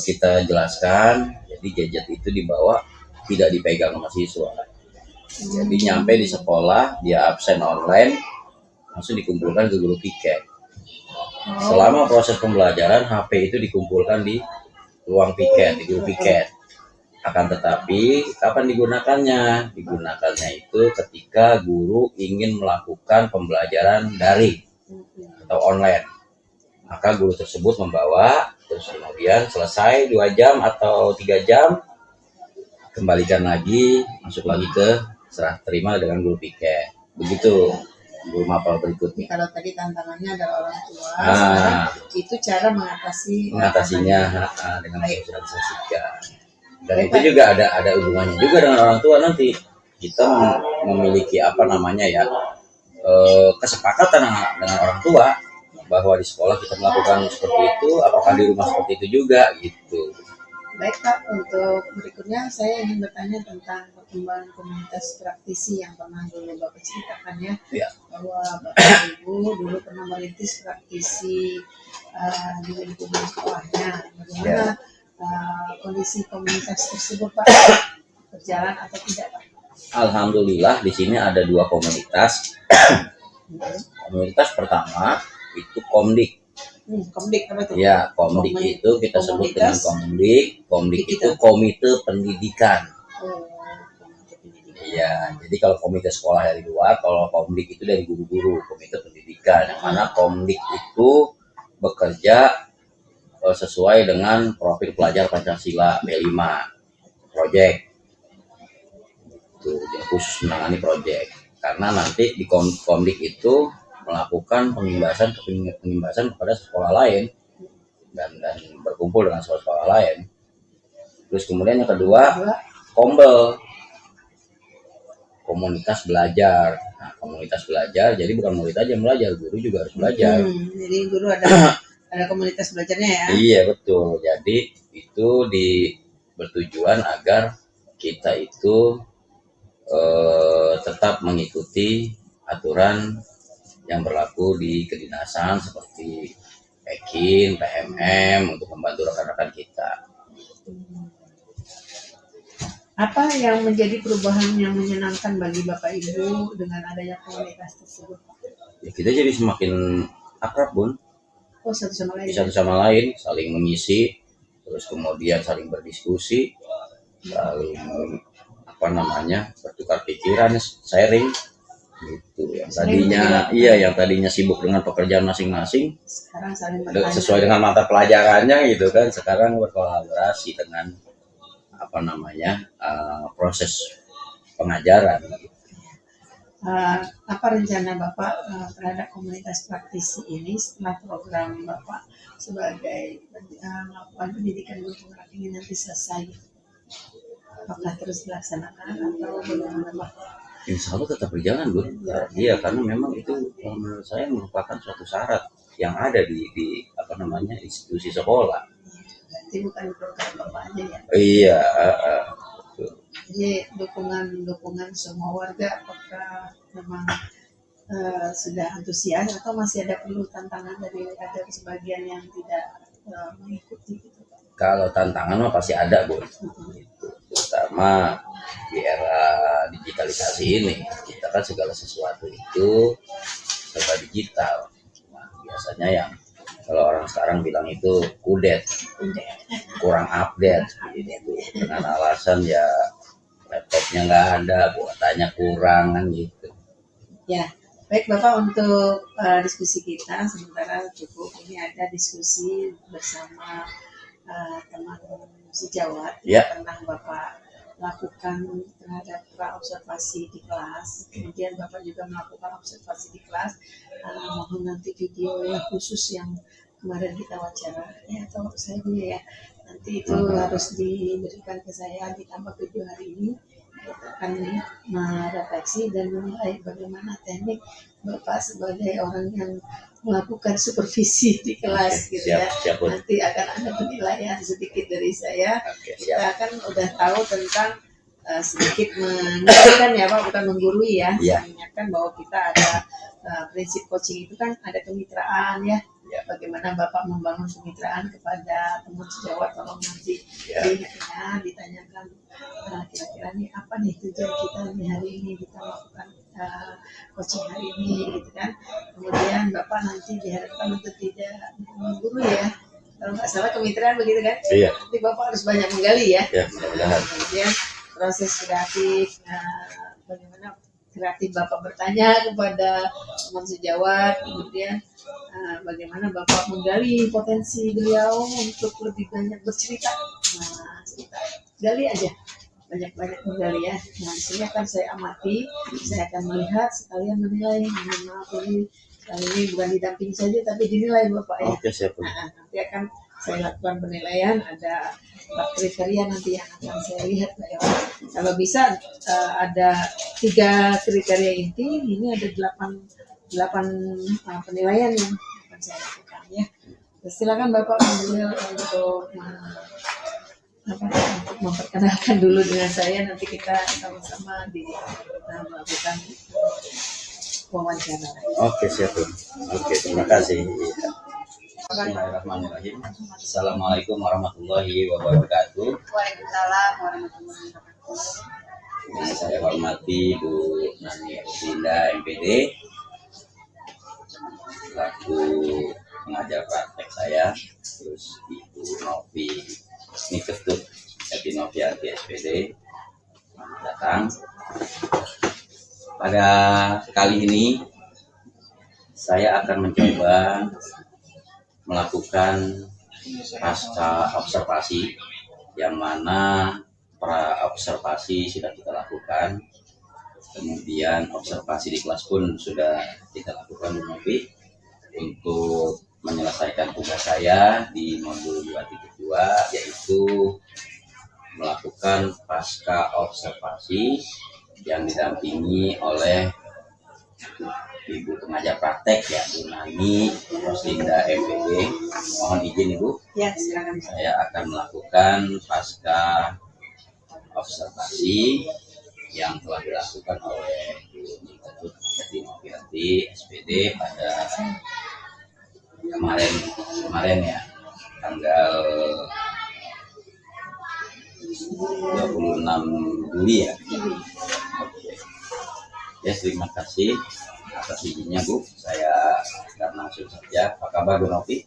kita jelaskan, jadi gadget itu dibawa tidak dipegang sama siswa. Jadi nyampe di sekolah, dia absen online, langsung dikumpulkan ke guru piket. Selama proses pembelajaran, HP itu dikumpulkan di ruang piket, di guru piket. Akan tetapi, kapan digunakannya? Digunakannya itu ketika guru ingin melakukan pembelajaran daring atau online. Maka guru tersebut membawa, terus kemudian selesai 2 jam atau 3 jam, kembalikan lagi, masuk lagi ke serah terima dengan guru piket. Begitu guru mapel berikutnya. Kalau tadi tantangannya adalah orang tua, sekarang itu cara mengatasinya dengan sosialisasikan. Dan itu juga ada hubungannya juga dengan orang tua nanti. Kita memiliki kesepakatan dengan orang tua bahwa di sekolah kita melakukan seperti itu, apakah di rumah seperti itu juga gitu. Baik Pak, untuk berikutnya saya ingin bertanya tentang perkembangan komunitas praktisi yang pernah dulu Bapak ceritakan ya, bahwa Bapak Ibu dulu pernah merintis praktisi di lingkungan sekolahnya. Bagaimana kondisi komunitas tersebut Pak, berjalan atau tidak Pak? Alhamdulillah di sini ada 2 komunitas. Komunitas pertama itu Komdik. Komdik apa itu? Ya, Komdik itu kita sebut dengan Komdik. Komdik itu Komite Pendidikan. Iya, jadi kalau komite sekolah dari luar, kalau Komdik itu dari guru-guru, Komite Pendidikan. Yang mana Komdik itu bekerja sesuai dengan profil pelajar Pancasila B5 project. Itu yang khusus menangani project. Karena nanti di Komdik itu melakukan pengimbasan kepada sekolah lain dan berkumpul dengan sekolah lain. Terus kemudian yang kedua, Kombel, komunitas belajar. Nah, komunitas belajar, jadi bukan murid aja yang belajar, guru juga harus belajar. Jadi guru ada komunitas belajarnya ya? Iya betul. Jadi itu bertujuan agar kita itu tetap mengikuti aturan yang berlaku di kedinasan seperti PEKIN, PMM untuk membantu rekan-rekan kita. Apa yang menjadi perubahan yang menyenangkan bagi Bapak Ibu dengan adanya komunitas tersebut? Ya, kita jadi semakin akrab Bun. Satu sama lain. Satu sama lain, saling mengisi, terus kemudian saling berdiskusi, saling bertukar pikiran, sharing. Gitu. Yang tadinya sibuk dengan pekerjaan masing-masing, sekarang saling bertanya. Sesuai dengan mata pelajarannya gitu kan, sekarang berkolaborasi dengan proses pengajaran. Apa rencana Bapak terhadap komunitas praktisi ini setelah program Bapak sebagai melakukan pendidikan guru penggerak ini nanti selesai? Apakah terus dilaksanakan atau bagaimana Bapak? Insya Allah tetap berjalan Bun. Iya, karena memang itu menurut saya merupakan suatu syarat yang ada di institusi sekolah. Berarti bukan program Bapak aja ya? Iya. Jadi dukungan semua warga apakah memang sudah antusias atau masih ada perlu tantangan dari ada sebagian yang tidak mengikuti gitu? Kalau tantangan mah pasti ada Bun. Gitu. Terutama di era digitalisasi ini, kita kan segala sesuatu itu serba digital. Nah, biasanya yang kalau orang sekarang bilang itu kudet, kurang update gitu. Dengan alasan ya laptopnya nggak ada, kuotanya kurang kan gitu. Ya, baik Bapak, untuk diskusi kita sementara cukup. Ini ada diskusi bersama teman sejawat yang pernah Bapak lakukan terhadap observasi di kelas. Kemudian Bapak juga melakukan observasi di kelas. Mohon nanti video yang khusus yang kemarin kita wawancara atau saya punya ya. Nanti itu harus diberikan ke saya ditambah video hari ini. Kita akan merefleksi dan menilai bagaimana teknik Bapak sebagai orang yang melakukan supervisi di kelas gitu ya. Nanti akan ada penilaian sedikit dari saya. Kita akan udah tahu tentang sedikit mengingatkan ya Pak, bukan menggurui ya. Mengingatkan bahwa kita ada prinsip coaching itu kan ada kemitraan ya. Ya. Bagaimana Bapak membangun kemitraan kepada teman sejawat, tolong nanti Ya. ditanyakan kira-kira nih apa nih tujuan kita nih hari ini kita melakukan coaching hari ini gitu kan. Kemudian Bapak nanti diharapkan untuk tidak mengguru ya, kalau nggak salah kemitraan begitu kan. Iya. Nanti Bapak harus banyak menggali ya. Ya, mudah-mudahan. Kemudian proses kreatif, bagaimana kreatif Bapak bertanya kepada teman sejawat, kemudian bagaimana Bapak menggali potensi beliau untuk lebih banyak bercerita. Nah, cerita, gali aja, banyak-banyak menggali ya. Nah, di sini akan saya amati, saya akan melihat sekalian menilai. Mohon maaf ini kali ini bukan didampingi saja, tapi dinilai Bapak ya. Oke, siap. Nah, nanti akan saya lakukan penilaian, ada 4 kriteria nanti yang akan saya lihat Pak ya. Kalau bisa ada 3 kriteria inti, ini ada 8 penilaian yang akan saya lakukan ya. Silakan Bapak mengambil untuk untuk memperkenalkan dulu dengan saya, nanti kita sama-sama melakukan wawancara. Oke, siap. Oke, terima kasih. Bismillahirrahmanirrahim. Assalamualaikum warahmatullahi wabarakatuh. Waalaikumsalam warahmatullahi wabarakatuh. Yang saya hormati Bu Nani Linda MPD selaku pengajar praktek saya, terus Ibu Novi Niketut Epinovianti SPD datang. Pada kali ini saya akan mencoba melakukan pasca observasi, yang mana pra observasi sudah kita lakukan, kemudian observasi di kelas pun sudah kita lakukan untuk menyelesaikan tugas saya di modul 2.2, yaitu melakukan pasca observasi yang didampingi oleh Ibu pengajar praktek ya, Bu Nani Roslinda MPD. Mohon izin Ibu. Ya, silakan. Saya akan melakukan pasca observasi yang telah dilakukan oleh Bu Niketut Epinovianti SPD pada kemarin ya, tanggal 26 Juli ya. Ya, terima kasih atas izinnya Bu. Saya akan langsung saja. Apa kabar Bu Novi?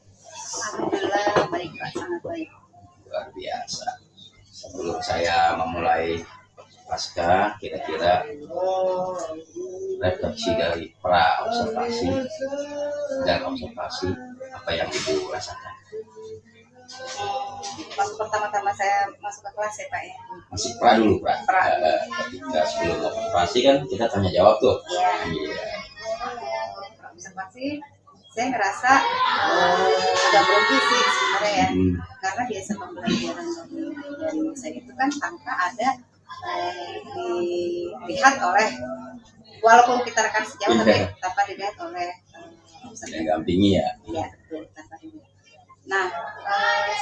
Alhamdulillah baik Pak, sangat baik. Luar biasa. Sebelum saya memulai pasca, kira-kira refleksi dari pra observasi dan observasi apa yang Ibu rasakan? Waktu pertama-tama saya masuk ke kelas ya Pak ya. Masih pra dulu, Pra. Ketika sebelum observasi kan kita tanya jawab tuh. Iya. Iya. Observasi saya ngerasa agak grogi sih sebenarnya ya. Karena biasa pembelajaran dari saya itu kan tanpa ada dilihat oleh, walaupun kita rekan sejauh tapi tanpa dilihat oleh Yang dampingi ya. Iya, betul, tanpa dilihat. Nah,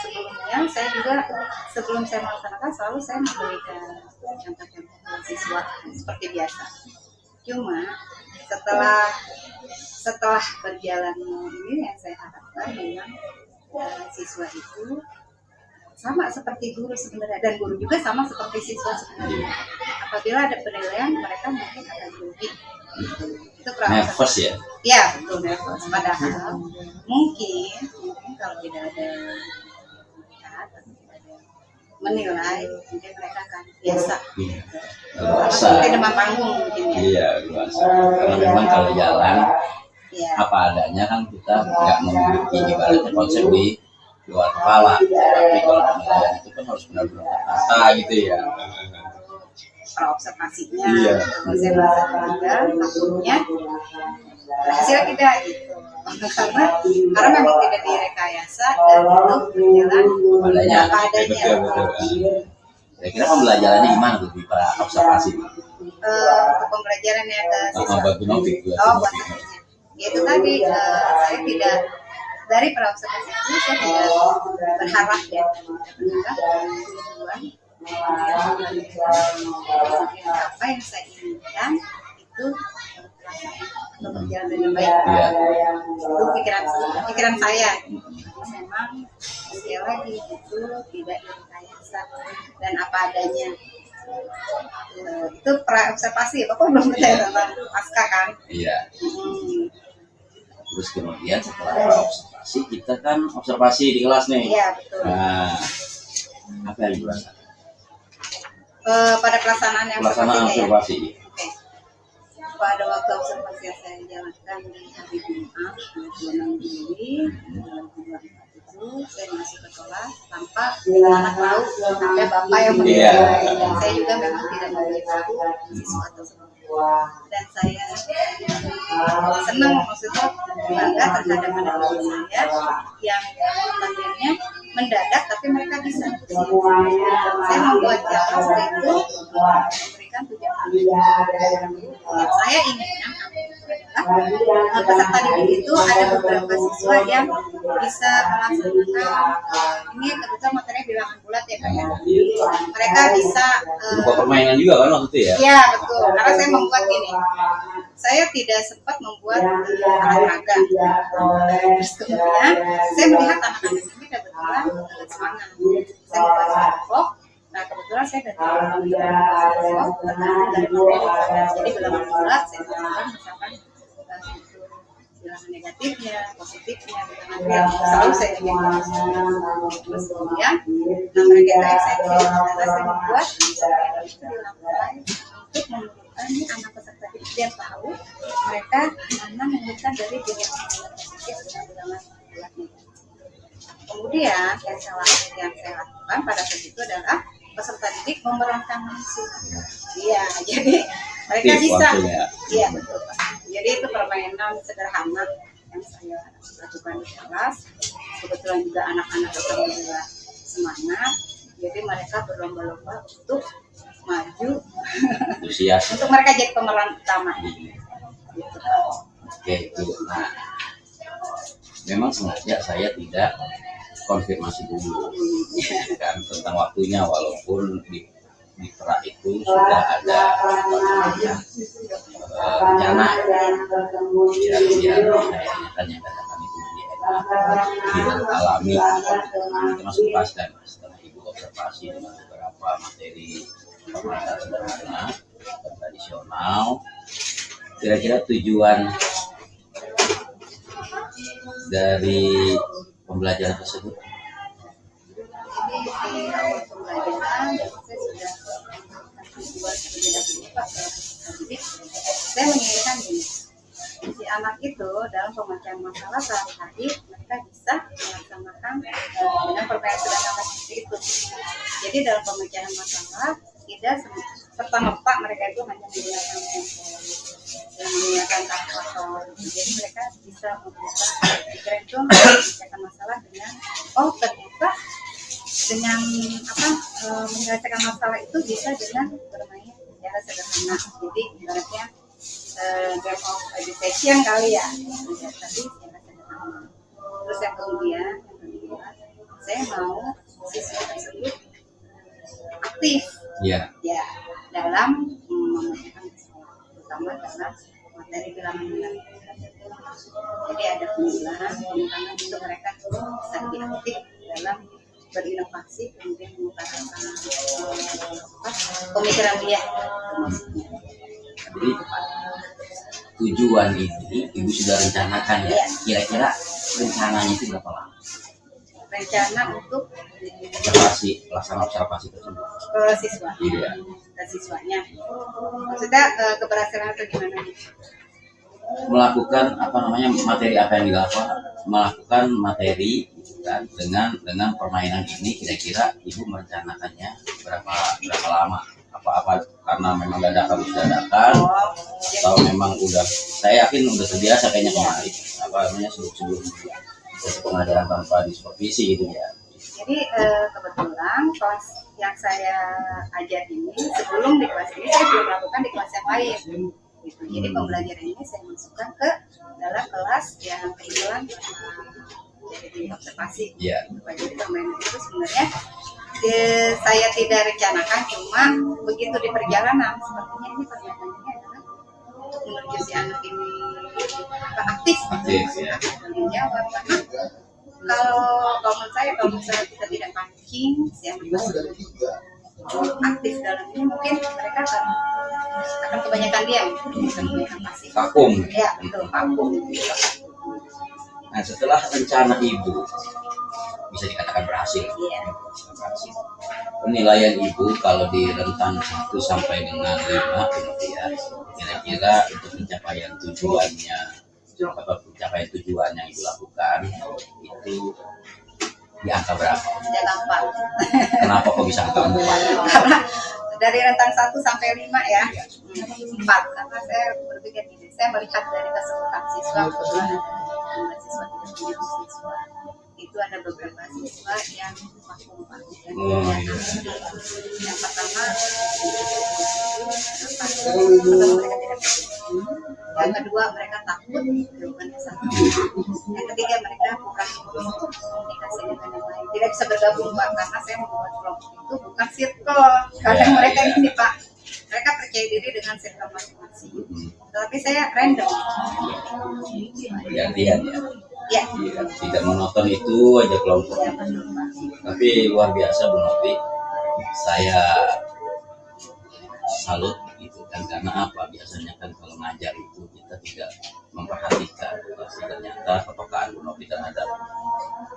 sebelumnya saya juga, sebelum saya melaksanakan selalu saya memberikan contoh-contoh siswa seperti biasa. Cuma setelah berjalan ini yang saya harapkan memang siswa itu sama seperti guru sebenarnya, dan guru juga sama seperti siswa sebenarnya. Apabila ada penilaian mereka mungkin akan grogi. Itu Nervous ya? Iya, betul, nervous. Padahal mungkin kalau tidak ada menilai, mungkin mereka akan biasa. Iya. Seperti demam panggung mungkin ya. Iya, luasa. Karena memang kalau jalan Iya. apa adanya kan kita nggak memiliki ibaratnya konsep di luar kepala. Tapi kalau penilaian itu kan harus benar-benar tertata gitu ya. Observasinya, Iya. kalau saya merasa juga takutnya hasilnya tidak gitu. Karena memang tidak direkayasa dan itu berjalan Adanya. apa adanya. Betul. Kira-kira pembelajarannya gimana tuh di para observasi? Untuk pembelajarannya ke siswa. Buat Bu Novi. Buat ya itu tadi saya tidak, dari praobservasi itu saya tidak berharap ya tujuan apa yang saya inginkan itu berjalan dengan baik. Itu pikiran saya. Memang sekali lagi itu tidak direkayasa dan apa adanya. Itu observasi, Bapak belum percaya tentang pasca kan? Iya. Terus kemudian setelah observasi, kita kan observasi di kelas nih. Iya, betul. Nah, apa yang dirasakan? Pada pelaksanaan observasi. Ya? Oke. Pada waktu observasi yang saya jalankan di hari Jumat 26 Juli 2024 itu, saya masuk ke kelas tanpa anak tahu ada bapak yang menilai. Saya juga memang tidak memberitahu siswa tersebut. Dan saya senang, maksudnya bangga terhadap anak-anak saya yang akhirnya mendadak tapi mereka bisa. Saya membuat jalan itu memberikan tujuan yang saya inginkan adalah peserta didik itu ada beberapa siswa yang bisa melaksanakan ini kebetulan materinya bilangan bulat ya kan. Mereka bisa berupa permainan juga kan waktu itu ya? Iya betul, karena saya membuat gini, saya tidak sempat membuat olahraga. Terus kemudian saya melihat anak-anak ini kebetulan semangat. Saya membuat kelompok. Nah kebetulan saya dari kelompok dari materi. Jadi bilangan bulat saya masukkan misalkan bilangan negatifnya, positifnya, bilangan selalu saya bikin. Terus kemudian, nah mereka itu excited. Karena saya membuat itu dilakukan untuk menunjukkan ini anak peserta didik dia tahu mereka mana menunjukkan dari bilangan positif dengan bilangan bulatnya. Kemudian yang saya lakukan pada saat itu adalah peserta didik memerankan langsung. Iya, jadi mereka bisa. Iya betul Pak. Jadi itu permainan sederhana yang saya lakukan di kelas. Kebetulan juga anak-anak juga semangat. Jadi mereka berlomba-lomba untuk maju. Untuk mereka jadi pemeran utama. Gitu. Oke, itu. Nah, memang sengaja saya tidak konfirmasi dulu kan tentang waktunya, walaupun di pra itu sudah ada rencana biar kan yang katakan itu biar alami itu masuk kelas dan setelah ibu observasi dengan beberapa materi pemasaran sederhana dan tradisional. Kira-kira tujuan dari pembelajaran tersebut? Saya menginginkan ini, si anak itu dalam pemecahan masalah sehari-hari mereka bisa melaksanakan dengan permainan sederhana seperti itu. Jadi dalam pemecahan masalah tidak serta-merta mereka itu hanya menggunakan kalkulator. Jadi mereka bisa membuka pikiran itu menyelesaikan masalah dengan ternyata dengan menyelesaikan masalah itu bisa dengan bermain secara sederhana. Jadi ibaratnya game of education kali ya. Tadi secara sederhana. Terus yang kedua, saya mau siswa tersebut aktif. Ya, dalam memecahkan masalah, terutama dalam materi bilangan bulat. Jadi ada penjelasan untuk mereka bisa lebih aktif dalam berinovasi, kemudian mengutarakan pemikiran dia. Jadi tujuan ini ibu sudah rencanakan ya? Kira-kira rencananya itu berapa lama? Rencana untuk pelaksanaan observasi tersebut ke siswa, ke siswanya. Maksudnya keberhasilan atau gimana? Melakukan materi apa yang dilakukan, melakukan materi kan dengan permainan ini. Kira-kira ibu merencanakannya berapa lama? Apa karena memang dadakan atau memang udah, saya yakin udah terbiasa kayaknya kemarin sebelum pengajaran tanpa disupervisi gitu ya. Jadi kebetulan kelas yang saya ajar ini sebelum di kelas ini saya belum lakukan di kelas yang lain. Gitu. Jadi pembelajaran ini saya masukkan ke dalam kelas yang kebetulan jadi observasi. Jadi permainan itu sebenarnya saya tidak rencanakan, cuma begitu di perjalanan sepertinya ini permainan ini adalah menuju si anak ini aktif ya. tanggung jawab. Karena kalau menurut saya kalau misalnya kita tidak pancing si anak aktif dalam ini, mungkin mereka akan kebanyakan diam, akan kebanyakan pasif. Vakum. Ya betul, vakum. Nah, setelah rencana ibu bisa dikatakan berhasil. Iya. Berhasil. Penilaian ibu kalau di rentang 1 sampai dengan 5 kemudian kira-kira untuk pencapaian tujuannya, pencapaian tujuan yang ibu lakukan itu di angka berapa? Di angka 4. Kenapa kok bisa angka 4? Karena dari rentang 1 sampai 5 ya, 4. Karena saya berpikir gini, saya melihat dari keseluruhan siswa, kebetulan ada siswa tidak punya siswa. Itu ada beberapa siswa yang vakum. Yang pertama, mereka tidak pede. Yang kedua, mereka takut jawabannya salah. Yang ketiga, mereka kurang komunikasi dengan yang lain. Tidak bisa bergabung, Pak, karena saya membuat kelompok itu bukan circle. Kadang mereka ini, Pak, mereka percaya diri dengan circle masing-masing. Tapi saya random. Gantian ya. Ya. Tidak monoton itu aja kelompoknya. Tapi luar biasa Bu Novi, saya salut gitu kan, karena apa, biasanya kan kalau ngajar itu kita tidak memperhatikan, tapi ternyata kepekaan Bu Novi terhadap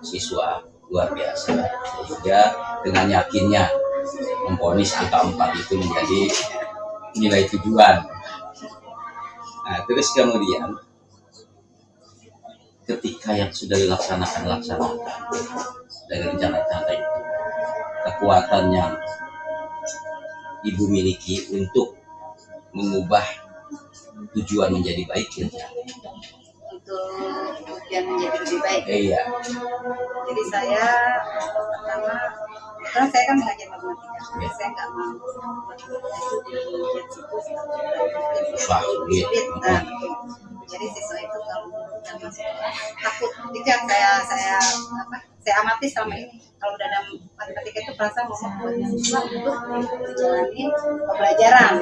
siswa luar biasa, sehingga dengan yakinnya memvonis angka 4 itu menjadi nilai tujuan. Nah, terus kemudian ketika yang sudah dilaksanakan dari rencana-rencana itu, kekuatan yang ibu miliki untuk mengubah tujuan menjadi baik ya? Untuk tujuan menjadi lebih baik. Iya. Jadi saya pertama, karena saya kan mengajar matematika, saya nggak mau sulit. Nah, jadi siswa itu kalau udah masuk takut, itu yang saya amati selama ini. Kalau udah ada matematika itu perasaan mau membuat siswa untuk menjalani pembelajaran,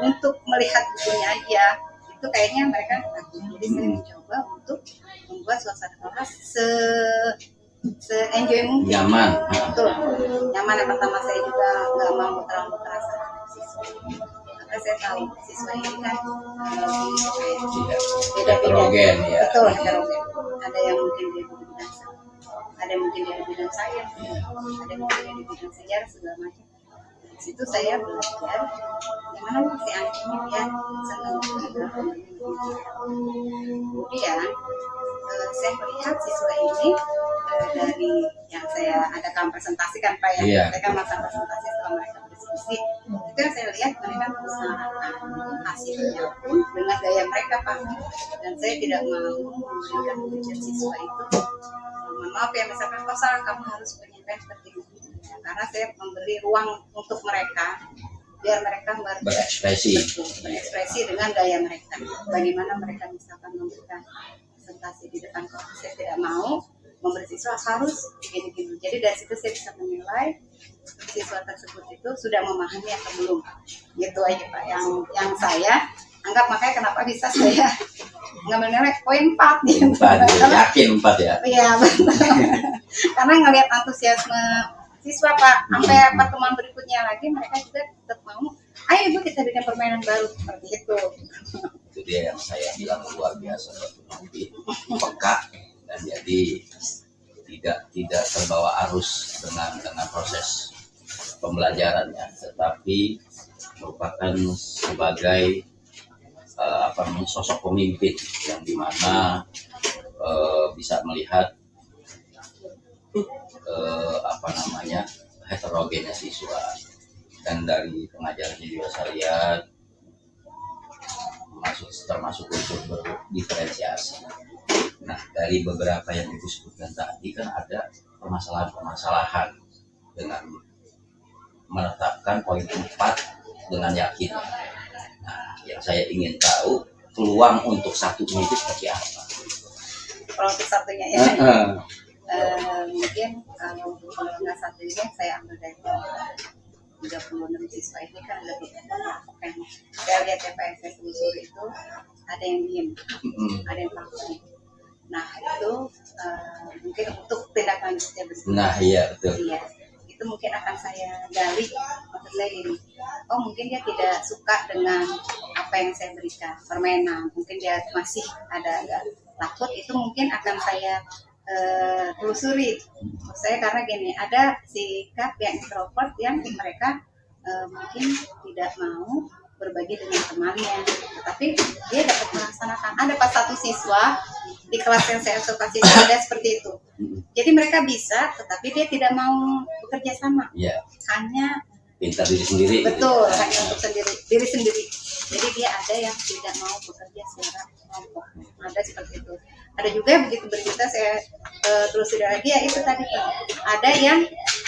untuk melihat bukunya aja. Itu kayaknya mereka takut. Jadi saya mencoba untuk membuat suasana kelas se-enjoy mungkin. Nyaman. Betul. Nyaman. Yang pertama saya juga nggak mau terlalu keras terhadap siswa. Karena saya tahu siswa ini kan heterogen ya. Betul, heterogen. Ada yang mungkin dia di bidang ada yang mungkin dia di bidang sains, ada yang mungkin dia di bidang sejarah segala macam. Di situ saya belajar gimana si anak ini dia senang kemudian saya melihat siswa ini dari yang saya adakan presentasikan Pak ya, saya kan melakukan presentasi setelah mereka berdiskusi, itu yang saya lihat mereka mengusahakan hasilnya pun dengan gaya mereka Pak, dan saya tidak mau memberikan ujian siswa itu maaf ya, misalkan kamu harus penyampaian seperti ini, karena saya memberi ruang untuk mereka biar mereka berekspresi dengan gaya mereka. Bagaimana mereka misalkan memberikan presentasi di depan kelas, saya tidak mau memberi siswa harus begini-begini. Jadi dari situ saya bisa menilai siswa tersebut itu sudah memahami atau belum. Gitu aja Pak yang saya anggap, makanya kenapa bisa saya ngambil nilai poin 4 gitu. 4, yakin 4 ya? Iya betul. Karena ngelihat antusiasme siswa Pak, sampai pertemuan berikutnya lagi mereka juga tetap mau, ayo Ibu kita bikin permainan baru seperti itu. Itu dia yang saya bilang luar biasa, peka, dan jadi tidak terbawa arus dengan proses pembelajarannya, tetapi merupakan sebagai sosok pemimpin yang dimana bisa melihat heterogennya siswa, dan dari pengajarannya juga saya lihat termasuk unsur berdiferensiasi. Nah, dari beberapa yang Ibu sebutkan tadi kan ada permasalahan dengan menetapkan poin 4 dengan yakin. Nah, yang saya ingin tahu peluang untuk satunya itu seperti apa? Kalau untuk satunya ya, mungkin kalau untuk peluang satunya saya ambil dari 36 siswa ini kan ada beberapa yang saya lihat ya Pak, yang saya telusuri itu ada yang diem, ada yang takut. Nah itu mungkin untuk tindak lanjutnya bersama. Nah iya betul. Iya, itu mungkin akan saya gali. Maksud saya gini, oh mungkin dia tidak suka dengan apa yang saya berikan permainan, mungkin dia masih ada agak takut, itu mungkin akan saya telusuri. Maksud saya karena gini, ada sikap yang introvert yang mereka mungkin tidak mau berbagi dengan temannya, tapi dia dapat melaksanakan. Ada pas satu siswa di kelas yang saya observasi ada seperti itu. Jadi mereka bisa, tetapi dia tidak mau bekerja sama. Iya. Hanya Pintar diri sendiri. betul, Gitu. hanya untuk diri sendiri. Jadi dia ada yang tidak mau bekerja secara kelompok. Ada seperti itu. Ada juga yang begitu bercerita saya telusuri lagi ya itu tadi Pak. Ada yang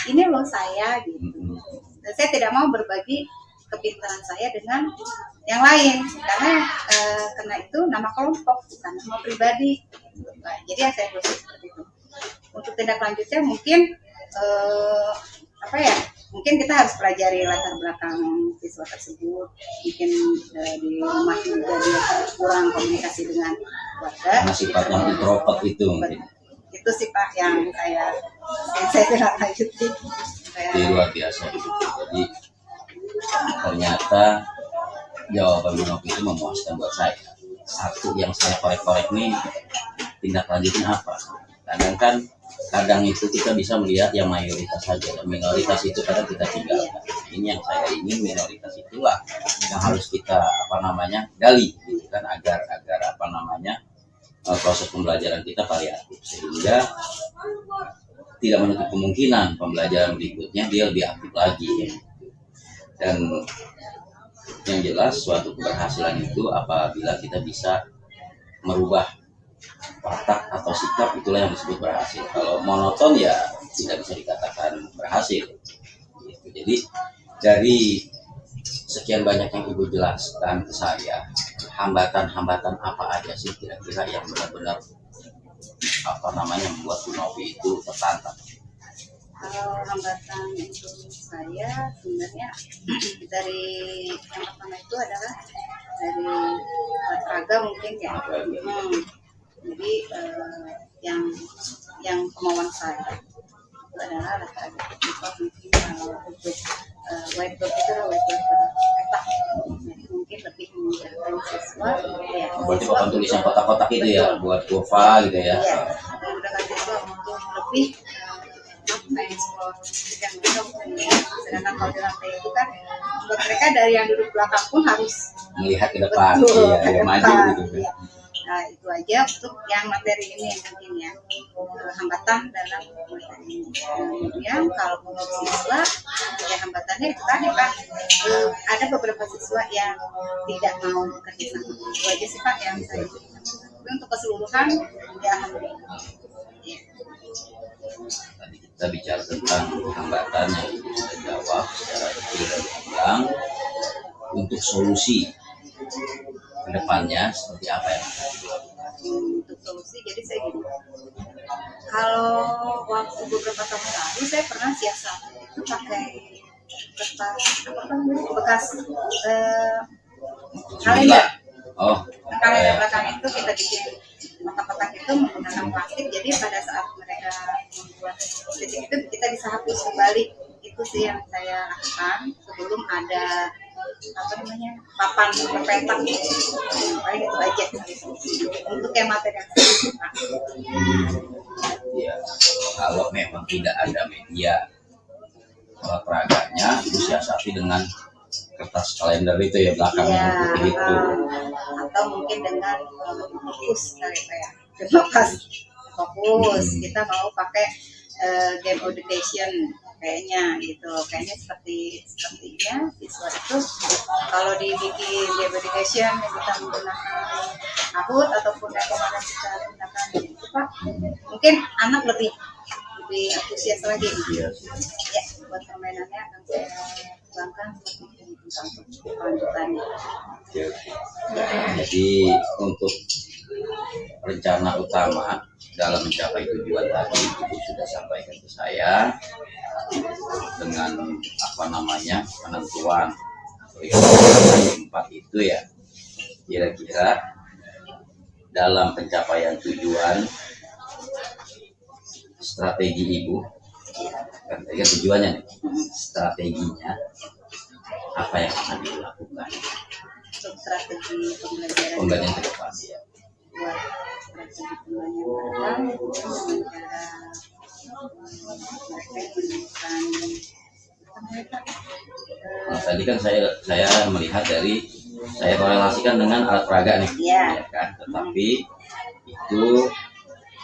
ini loh saya gitu. Dan saya tidak mau berbagi kepintaran saya dengan yang lain karena itu nama kelompok bukan nama pribadi. Jadi yang saya telusuri seperti itu. Untuk tindak lanjutnya mungkin apa ya? Mungkin kita harus pelajari latar belakang siswa tersebut. Mungkin di rumah juga dia kurang komunikasi dengan keluarga. Karena sifatnya introvert itu mungkin. Itu sih Pak yang saya tidak lanjuti. Itu luar biasa. Jadi ternyata jawaban Bu Novi itu memuaskan buat saya. Satu yang saya korek-korek nih tindak lanjutnya apa? Kadang itu kita bisa melihat yang mayoritas saja, dan minoritas itu kadang kita tinggalkan. Ini yang saya ingin, minoritas itulah yang harus kita gali, gitu kan, agar proses pembelajaran kita variatif sehingga tidak menutup kemungkinan pembelajaran berikutnya dia lebih aktif lagi. Dan yang jelas suatu keberhasilan itu apabila kita bisa merubah watak atau sikap, itulah yang disebut berhasil. Kalau monoton ya tidak bisa dikatakan berhasil. Jadi dari sekian banyak yang Ibu jelaskan ke saya, hambatan-hambatan apa aja sih kira-kira yang benar-benar membuat Bu Novi itu tertantang? Kalau hambatan untuk saya sebenarnya dari yang pertama itu adalah dari olahraga mungkin ya. Jadi yang kemauan saya itu adalah olahraga mungkin kalau untuk whiteboard itu whiteboard peta, mungkin lebih memudahkan siswa. Ya, Berarti papan tulisan kotak-kotak itu ya, buat kurva gitu ya. Iya, memudahkan siswa untuk lebih mengeksplor yang mereka punya. Sedangkan kalau di lantai itu kan buat mereka dari yang duduk belakang pun harus Melihat ke depan, betul, iya, ke maju depan, gitu. iya. Nah itu aja untuk yang materi ini yang mungkin ya hambatan dalam materi ini. Kemudian kalau untuk siswa ya hambatannya itu tadi Pak, ada beberapa siswa yang tidak mau bekerja sama. Itu aja sih Pak yang saya berikan. Tapi untuk keseluruhan ya alhamdulillah. Ya. Tadi kita bicara tentang hambatan yang Ibu sudah jawab secara detail dan gamblang. Untuk solusi ke depannya seperti apa ya? Untuk solusi, jadi saya gini, kalau waktu beberapa tahun lalu saya pernah siasat itu pakai kertas bekas kalender. Kalender belakang itu kita bikin kotak-kotak itu menggunakan plastik, jadi pada saat mereka membuat titik itu kita bisa hapus kembali. Itu sih yang saya lakukan sebelum ada papan berpetak. Paling itu aja untuk yang materi yang saya suka. Ya, kalau memang tidak ada media olahraganya, itu siasati dengan kertas kalender itu ya, belakangnya putih itu. Atau mungkin dengan fokus kali ya, fokus kita mau pakai game education kayaknya gitu, kayaknya sepertinya siswa itu kalau dibikin game education yang kita menggunakan Kahoot ataupun yang kemarin kita gunakan itu Pak, mungkin anak lebih antusias lagi. Ya, buat permainannya akan saya kembangkan untuk kelanjutannya. Jadi untuk rencana utama dalam mencapai tujuan tadi Ibu sudah sampaikan ke saya. dengan apa namanya penentuan kurikulum 4 itu ya, kira-kira dalam pencapaian tujuan strategi ibu, kan tadi kan tujuannya nih, strateginya apa yang akan dilakukan Untuk strategi pembelajaran pembelajaran ke depan ya. buat strategi pembelajaran dengan cara mereka menemukan mereka Nah, tadi kan saya melihat dari saya korelasikan dengan alat peraga nih, Iya. ya kan. Tetapi itu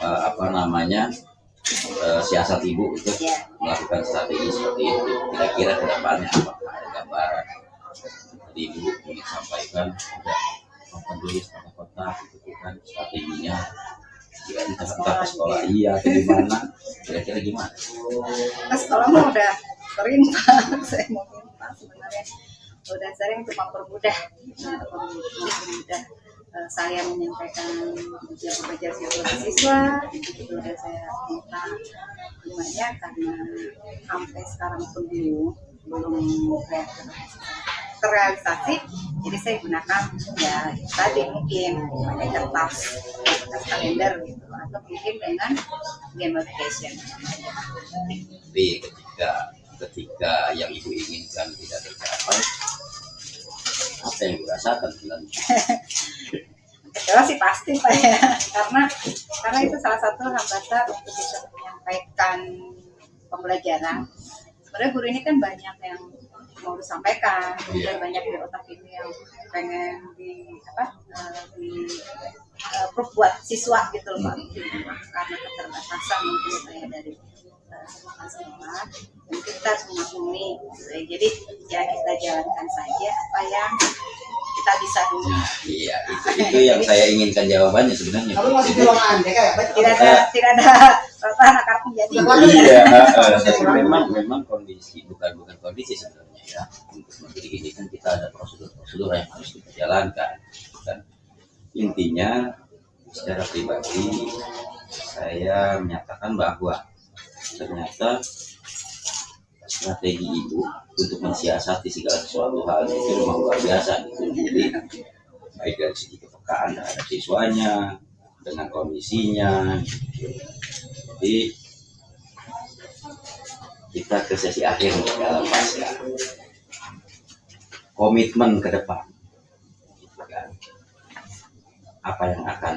apa namanya siasat ibu untuk Iya. melakukan strategi seperti itu. Kira-kira ke depannya apakah ada gambaran? Tadi ibu ingin sampaikan ada tulis kota-kota gitu kan strateginya. Jika kita ke sekolah iya atau gimana? Kira-kira gimana? Pas sekolah mah udah sering Pak, saya mau minta sebenarnya udah sering untuk mempermudah saya menyampaikan belajar siswa itu udah saya minta gimana karena sampai sekarang pun belum terrealisasi, jadi saya gunakan ya tadi mungkin pakai kertas kalender gitu atau mungkin dengan gamification. Tapi ketika yang ibu inginkan tidak tercapai, apa yang ibu rasakan sebenarnya? Kecewa sih pasti Pak ya, karena itu salah satu hambatan untuk bisa menyampaikan pembelajaran. Sebenarnya guru ini kan banyak yang mau disampaikan, kemudian banyak di otak ini yang pengen proof buat siswa gitu loh Pak. Karena keterbatasan mungkin saya dari sekolah, mungkin kita harus memaklumi. Jadi ya kita jalankan saja apa yang kita bisa dulu. Nah, iya, itu yang saya inginkan jawabannya sebenarnya. Kamu masih di ruangan deh kan? Tidak ada anak kartu jadi. Iya, memang kondisi bukan kondisi sebenarnya ya. Untuk menjadi ini kan kita ada prosedur yang harus kita jalankan. Dan intinya secara pribadi saya menyatakan bahwa ternyata strategi ibu untuk mensiasati segala sesuatu hal itu memang luar biasa gitu. Jadi baik dari segi kepekaan terhadap siswanya dengan kondisinya gitu. Jadi kita ke sesi akhir dalam pasca komitmen ke depan gitu kan. Apa yang akan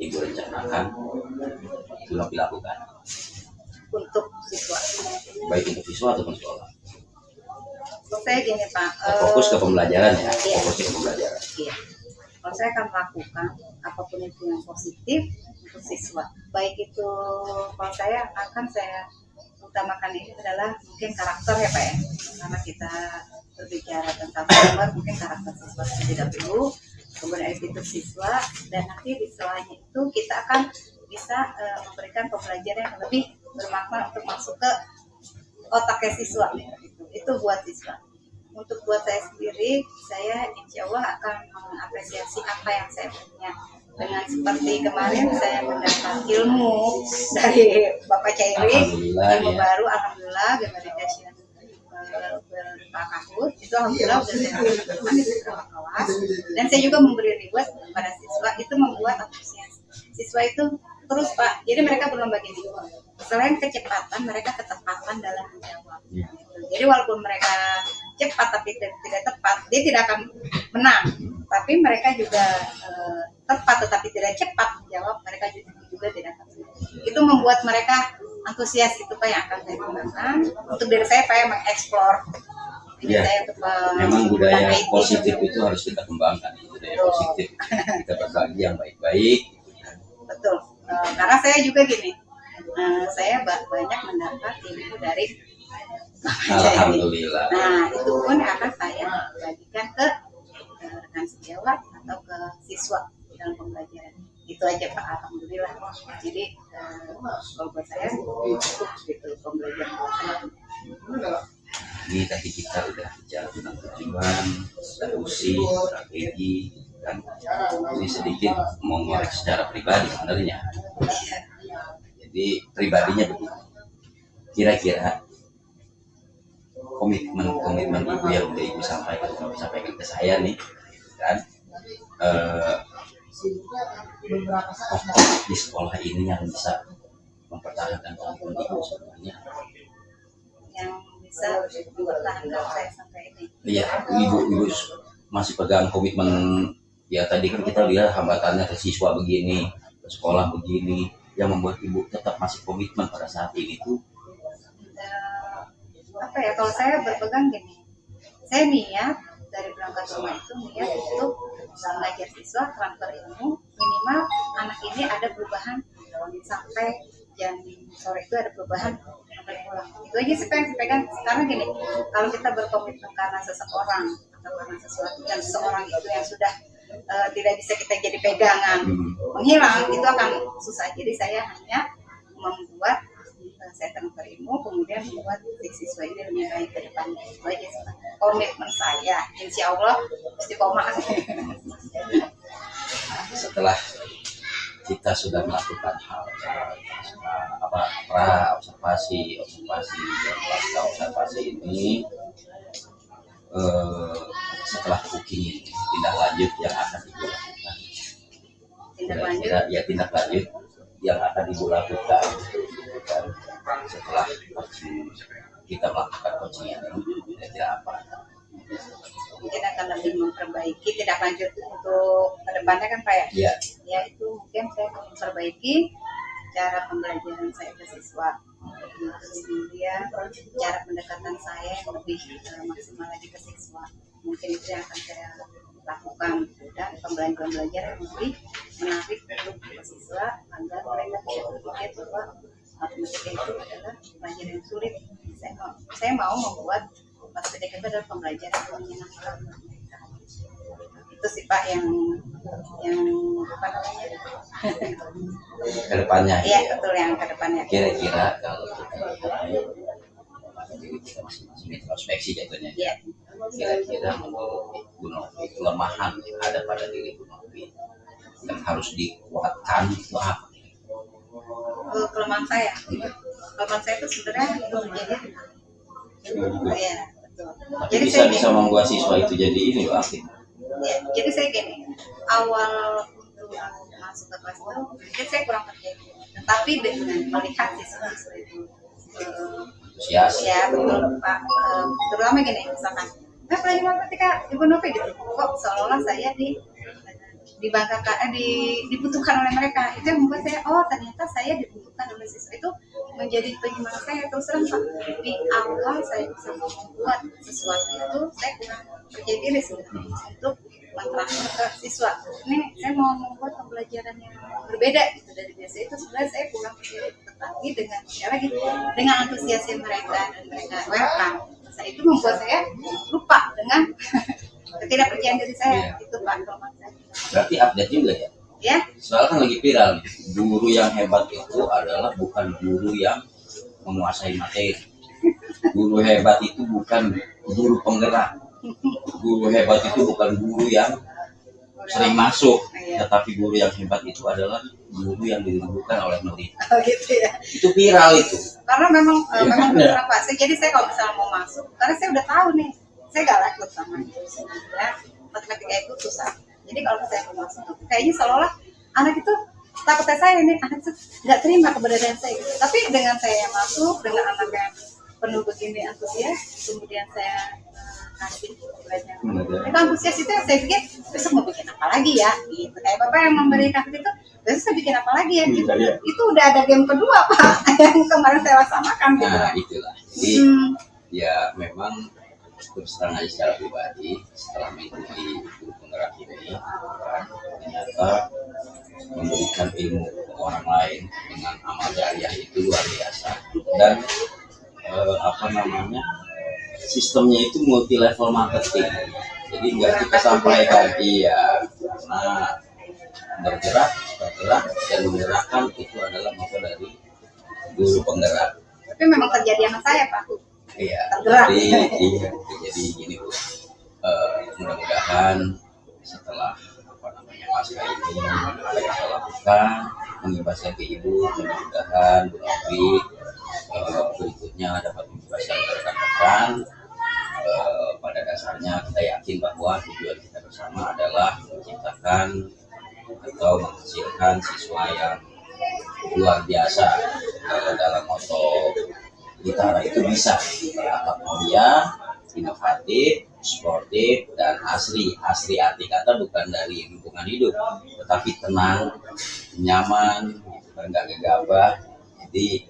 ibu rencanakan itu dilakukan Untuk siswa. baik untuk siswa ataupun sekolah. Untuk saya gini Pak. Fokus ke pembelajaran ya, Iya. fokus ke pembelajaran. Iya. Kalau saya akan melakukan apapun itu yang positif untuk siswa. Baik itu kalau saya utamakan ini adalah mungkin karakter ya Pak ya. Karena kita berbicara tentang siswa, mungkin karakter siswa terlebih dahulu, kemudian attitude siswa, dan nanti di setelahnya itu kita akan bisa memberikan pembelajaran yang lebih bermakna untuk masuk ke otaknya siswa. Itu buat siswa. Untuk buat saya sendiri, saya insya Allah akan mengapresiasi apa yang saya punya. Dengan seperti kemarin saya mendapat ilmu dari Bapak Cairi, ilmu baru, alhamdulillah, gamification Pak Kahut, itu alhamdulillah sudah saya lakukan di beberapa kelas. Dan saya juga memberi reward kepada siswa, itu membuat antusias. Siswa itu terus Pak, jadi mereka berlomba gini. Selain kecepatan, mereka ketepatan dalam menjawab. Jadi walaupun mereka cepat tapi tidak tepat, dia tidak akan menang. Tapi mereka juga tepat tetapi tidak cepat menjawab, mereka juga tidak akan menang. Itu membuat mereka antusias, itu Pak yang akan saya kembangkan. Untuk diri saya Pak yang mengeksplor. Ya, memang budaya positif itu harus kita kembangkan. Budaya positif kita berbagi yang baik-baik. Betul. Karena saya juga gini, saya banyak mendapat ilmu dari Alhamdulillah. Nah, itu pun akan saya bagikan ke rekan sejawat atau ke siswa dalam pembelajaran. Itu aja Pak, alhamdulillah. Jadi kalau buat saya cukup gitu pembelajaran saya. Ini tadi kita udah bicara tentang tujuan, strategi, dan ini sedikit mengorek secara pribadi sebenarnya. Jadi pribadinya begini, kira-kira komitmen ibu yang udah ibu sampaikan ke saya nih kan, tokoh di sekolah ini yang bisa mempertahankan komitmen ibu sebenarnya, yang bisa mempertahankan saya sampai ini. Iya, ibu masih pegang komitmen. Ya tadi kan kita lihat hambatannya ke siswa begini, ke sekolah begini, yang membuat ibu tetap masih komitmen pada saat ini tuh. Apa ya, kalau saya berpegang gini, saya niat dari berangkat rumah itu niat untuk mengajar siswa transfer ilmu, minimal anak ini ada perubahan sampai jam sore itu ada perubahan sampai pulang. Itu aja sih yang saya pegang. Sekarang gini, kalau kita berkomitmen karena seseorang atau karena sesuatu dan seseorang itu yang sudah tidak bisa kita jadi pegangan, menghilang, itu akan susah. Jadi saya hanya membuat saya transfer ilmu, kemudian membuat siswa ini lebih baik ke depan. Itu aja sih komitmen saya. Insya Allah istiqomah. Setelah kita sudah melakukan hal observasi ini, setelah cooking ini tindak lanjut yang akan ibu lakukan, tindak lanjut yang akan ibu lakukan kan, setelah kita melakukan coaching ini kira-kira apa? Mungkin akan lebih memperbaiki tindak lanjut untuk kedepannya kan Pak ya? Ya itu mungkin saya akan memperbaiki cara pembelajaran saya ke siswa, kemudian cara pendekatan saya yang lebih maksimal lagi ke siswa, mungkin itu yang akan saya lakukan, dan pembelajaran yang lebih menarik untuk siswa agar mereka bisa berpikir bahwa matematika itu adalah pelajaran yang sulit. Saya mau membuat matematika itu adalah pembelajaran yang menyenangkan. Itu sih Pak yang apa namanya Kedepannya. Iya betul, yang kedepannya. Kira-kira kalau kita masing-masing introspeksi jatuhnya. Iya. Kira-kira menurut Bu Novi kelemahan yang ada pada diri Bu Novi yang harus dikuatkan itu apa? Kelemahan saya itu sebenarnya itu menjadi iya betul. Tapi Jadi bisa membuat siswa itu jadi ini loh aktif. Ya, jadi saya gini, awal untuk masuk ke kelas itu mungkin saya kurang terjadi, tetapi dengan melihat siswa-siswa itu antusias. Ya betul Pak, terutama gini misalkan, pelajaran matematika Ibu Novi gitu, kok seolah-olah saya dibanggakan, dibutuhkan oleh mereka. Itu yang membuat saya, oh ternyata saya dibutuhkan oleh siswa, itu menjadi penyemangat saya. Terus terang Pak, di awal saya bisa membuat sesuatu itu saya kurang percaya diri sebenarnya untuk mentransfer ke siswa. Ini saya mau membuat pembelajaran yang berbeda gitu dari biasa, itu sebenarnya saya kurang percaya diri. Tetapi dengan dengan antusiasnya mereka dan mereka welcome, saya itu membuat saya lupa dengan ketidakpercayaan diri saya. Itu Pak kelemahan saya. Berarti update juga ya? Ya. Soalnya kan lagi viral nih, guru yang hebat itu adalah bukan guru yang menguasai materi. Guru hebat itu bukan guru penggerak. Guru hebat itu bukan guru yang sering masuk, tetapi guru yang hebat itu adalah guru yang dirindukan oleh murid. Oh gitu ya. Itu viral itu. Karena memang benar Pak. Jadi saya kalau misalnya mau masuk, karena saya udah tahu nih, saya gak takut sama itu. Sebenarnya matematika itu susah. Jadi kalau saya mau masuk, kayaknya seolah-olah anak itu takutnya saya nih, anak itu nggak terima keberadaan saya. Gitu. Tapi dengan saya yang masuk, dengan anak yang penuh begini antusias, kemudian saya kasih belajar. Itu antusias itu yang saya pikir besok mau bikin apa lagi ya? Gitu. Kayak Bapak yang memberi kasih itu, besok saya bikin apa lagi ya? Gitu. Itu udah ada game kedua Pak, yang kemarin saya laksanakan. Gitu. Nah itulah. Jadi ya memang terus terang aja secara pribadi setelah mengikuti guru penggerak ini kan, ternyata memberikan ilmu ke orang lain dengan amal jariah itu luar biasa, dan sistemnya itu multi level marketing. Jadi nggak kita sampaikan karena bergerak dan menggerakkan itu adalah masa dari guru penggerak. Tapi memang terjadi sama saya Pak. Iya, jadi gini Bu, mudah-mudahan setelah pasca ini apa yang saya lakukan mengimbaskan ke Ibu, mudah-mudahan Bu Novi berikutnya dapat mengimbaskan ke rekan-rekan bahwa tujuan kita bersama adalah menciptakan atau menghasilkan siswa yang luar biasa. Dalam moto Litara itu bisa apapun dia, inovatif, sportif, dan asri. Asri arti kata bukan dari lingkungan hidup, tetapi tenang, nyaman, nggak gegabah. Jadi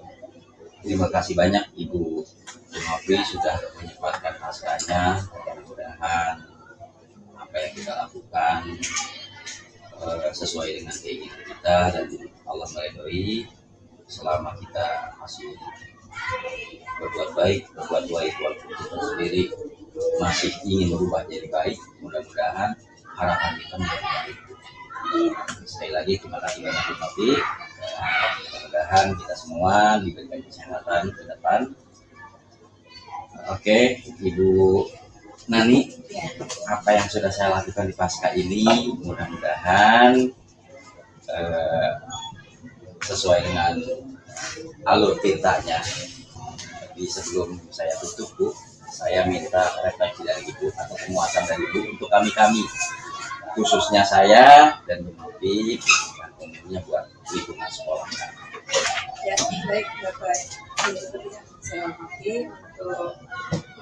terima kasih banyak Ibu Novi sudah menyempatkan naskahnya. Mudah-mudahan apa yang kita lakukan sesuai dengan keinginan kita dan Allah meridhoi selama kita masih berbuat baik walaupun kita sendiri masih ingin berubah jadi baik. Mudah-mudahan harapan kita menjadi baik. Sekali lagi terima kasih banyak Bu Novi. Mudah-mudahan kita semua diberikan kesehatan ke depan. Oke, Ibu Nani, apa yang sudah saya lakukan di pasca ini mudah-mudahan sesuai dengan alur tintanya. Tapi sebelum saya tutup Bu, saya minta refleksi dari Ibu atau penguatan dari Ibu untuk kami-kami, khususnya saya dan Bu Novi, dan tentunya buat lingkungan sekolah. Ya, baik Bapak. Saya hormati untuk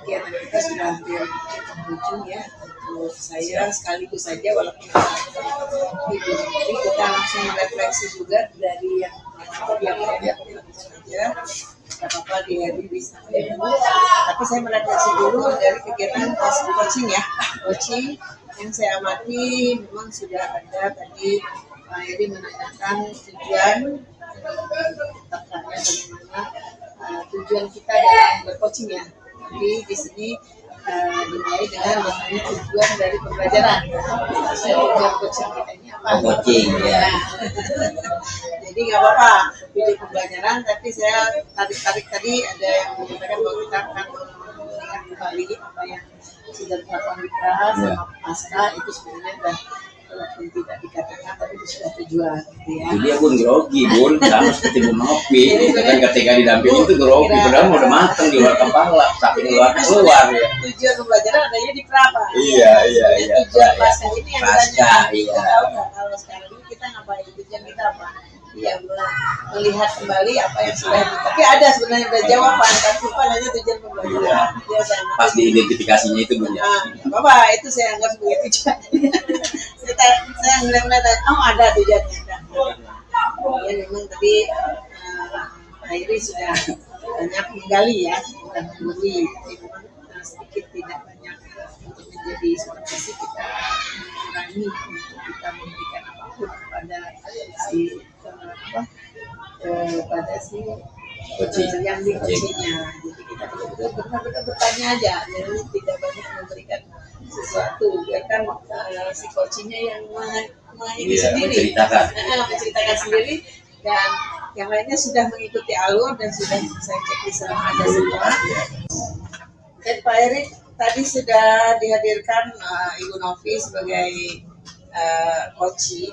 kegiatan kita sudah hampir penghujung ya. Untuk saya sekaligus saja walaupun Ibu Novi, kita langsung merefleksi juga dari yang saja. Apa-apa bisa. Tapi saya merefleksi dulu dari kegiatan coaching ya. Coaching yang saya amati memang sudah ada tadi Pak Eri menanyakan tujuan bagaimana tujuan kita dalam bercoaching ya. Jadi di sini dimulai dengan memahami tujuan dari pembelajaran. Tujuan coaching kita ini apa? Coaching ya. Jadi nggak apa-apa pilih pembelajaran, tapi saya tarik tadi ada yang mengatakan bahwa kita akan melihat kembali apa yang sudah dilakukan di Praha sama pasca itu sebenarnya dan walaupun tidak dikatakan tapi itu sudah tujuan gitu ya. Jadi aku grogi Bun, sama seperti Bu Novi. Kan ketika didampingi itu grogi, padahal udah mateng di luar kepala, saking luar keluar ya. Tujuan pembelajaran adanya di Praha. Iya. Tujuan pasca ini yang Pasca, kita tahu nggak kalau sekarang ini kita ngapain, tujuan kita apa? Iya, melihat kembali apa yang sudah tapi ada sebenarnya udah jawaban, tapi lupa hanya tujuan pembelajaran. Pas diidentifikasinya itu Bu ya. Bapak itu saya anggap sebagai tujuan. saya ngeliat ada tujuannya. Ya memang tadi Pak Iri sudah banyak menggali ya, bukan memberi, tapi memang sedikit tidak banyak untuk menjadi supervisi kita mengurangi untuk kita memberikan apapun kepada si yang di coachingnya. Jadi kita benar-benar bertanya aja, jadi tidak banyak memberikan sesuatu. Biarkan si coachingnya yang menceritakan sendiri dan yang lainnya sudah mengikuti alur dan sudah saya cek di sana ada semua. Dan Pak Erik tadi sudah dihadirkan Ibu Novi sebagai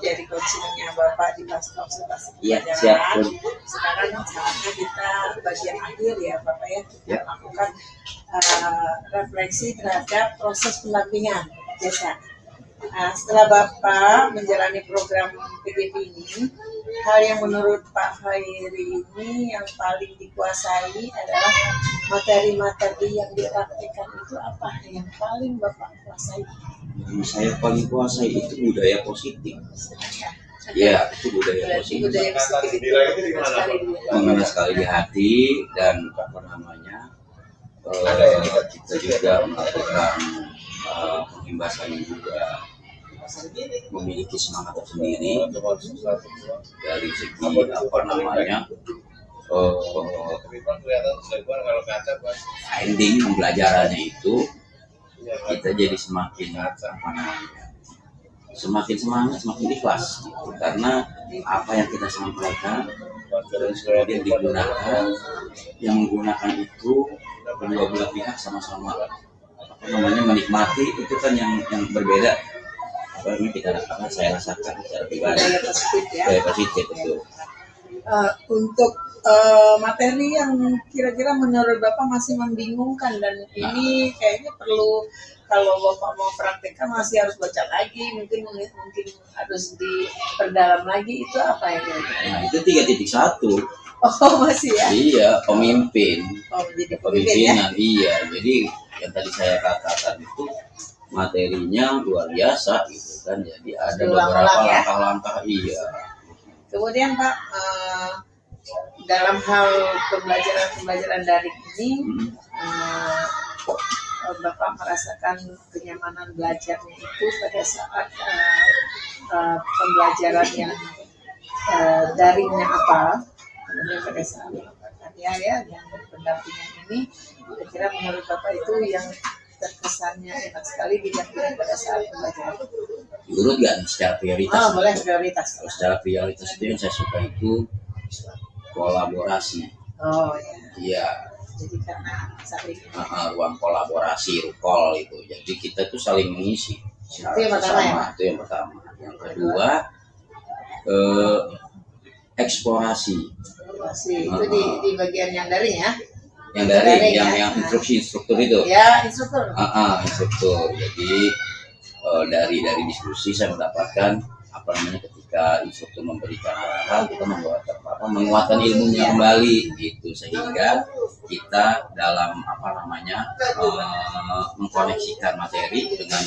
dari coachingnya Bapak di pasca observasi pelajaran. Sekarang saatnya kita bagian akhir ya Bapak ya, kita melakukan refleksi terhadap proses pendampingan desa. Setelah Bapak menjalani program PGP ini, hal yang menurut Pak Khairi ini yang paling dikuasai adalah materi-materi yang dipraktikkan itu apa yang paling Bapak kuasai? Saya paling kuasai itu budaya positif. Ya, itu budaya positif. Budaya positif itu mengena sekali di hati dan apa namanya kita juga melakukan pengimbasan juga memiliki semangat tersendiri dari segi apa namanya ending pembelajarannya itu kita jadi semakin semangat, semakin ikhlas gitu. Karena apa yang kita sampaikan terus kemudian digunakan, yang menggunakan itu kedua belah pihak sama-sama menikmati, itu kan yang berbeda. Apa yang saya rasakan secara pribadi, budaya positif itu. Untuk materi yang kira-kira menurut Bapak masih membingungkan dan ini kayaknya perlu, kalau Bapak mau praktekkan masih harus baca lagi, mungkin harus diperdalam lagi, itu apa ya kira-kira? Nah, itu 3.1. Oh masih ya? Iya, pemimpin. Oh jadi pemimpin ya? Kepemimpinan, iya. Jadi yang tadi saya katakan itu materinya luar biasa gitu kan. Jadi ada beberapa Diulang-ulang ya? langkah-langkah, iya. Kemudian Pak, dalam hal pembelajaran daring ini, Bapak merasakan kenyamanan belajarnya itu pada saat pembelajaran yang daringnya apa, kemudian pada saat karya ya yang pendampingan ini, kira-kira menurut Bapak itu yang terkesannya enak sekali didampingi pada saat pembelajaran? Diurut nggak nih secara prioritas? Oh boleh, prioritas. Kalau secara prioritas itu yang saya suka itu kolaborasi. Oh ya. Iya. Jadi karena saling Ruang kolaborasi, rukol itu. Jadi kita tuh saling mengisi. Itu yang pertama ya? Itu yang pertama. Yang kedua, eksplorasi. Itu di bagian yang daring ya? Yang daring, Daring, yang ya? instruksi instruktur itu. Ya, instruktur. Instruktur. Jadi dari diskusi saya mendapatkan apa namanya, ketika instruktur memberikan arahan, kita menguatkan ilmunya kembali gitu, sehingga kita dalam apa namanya mengkoneksikan materi dengan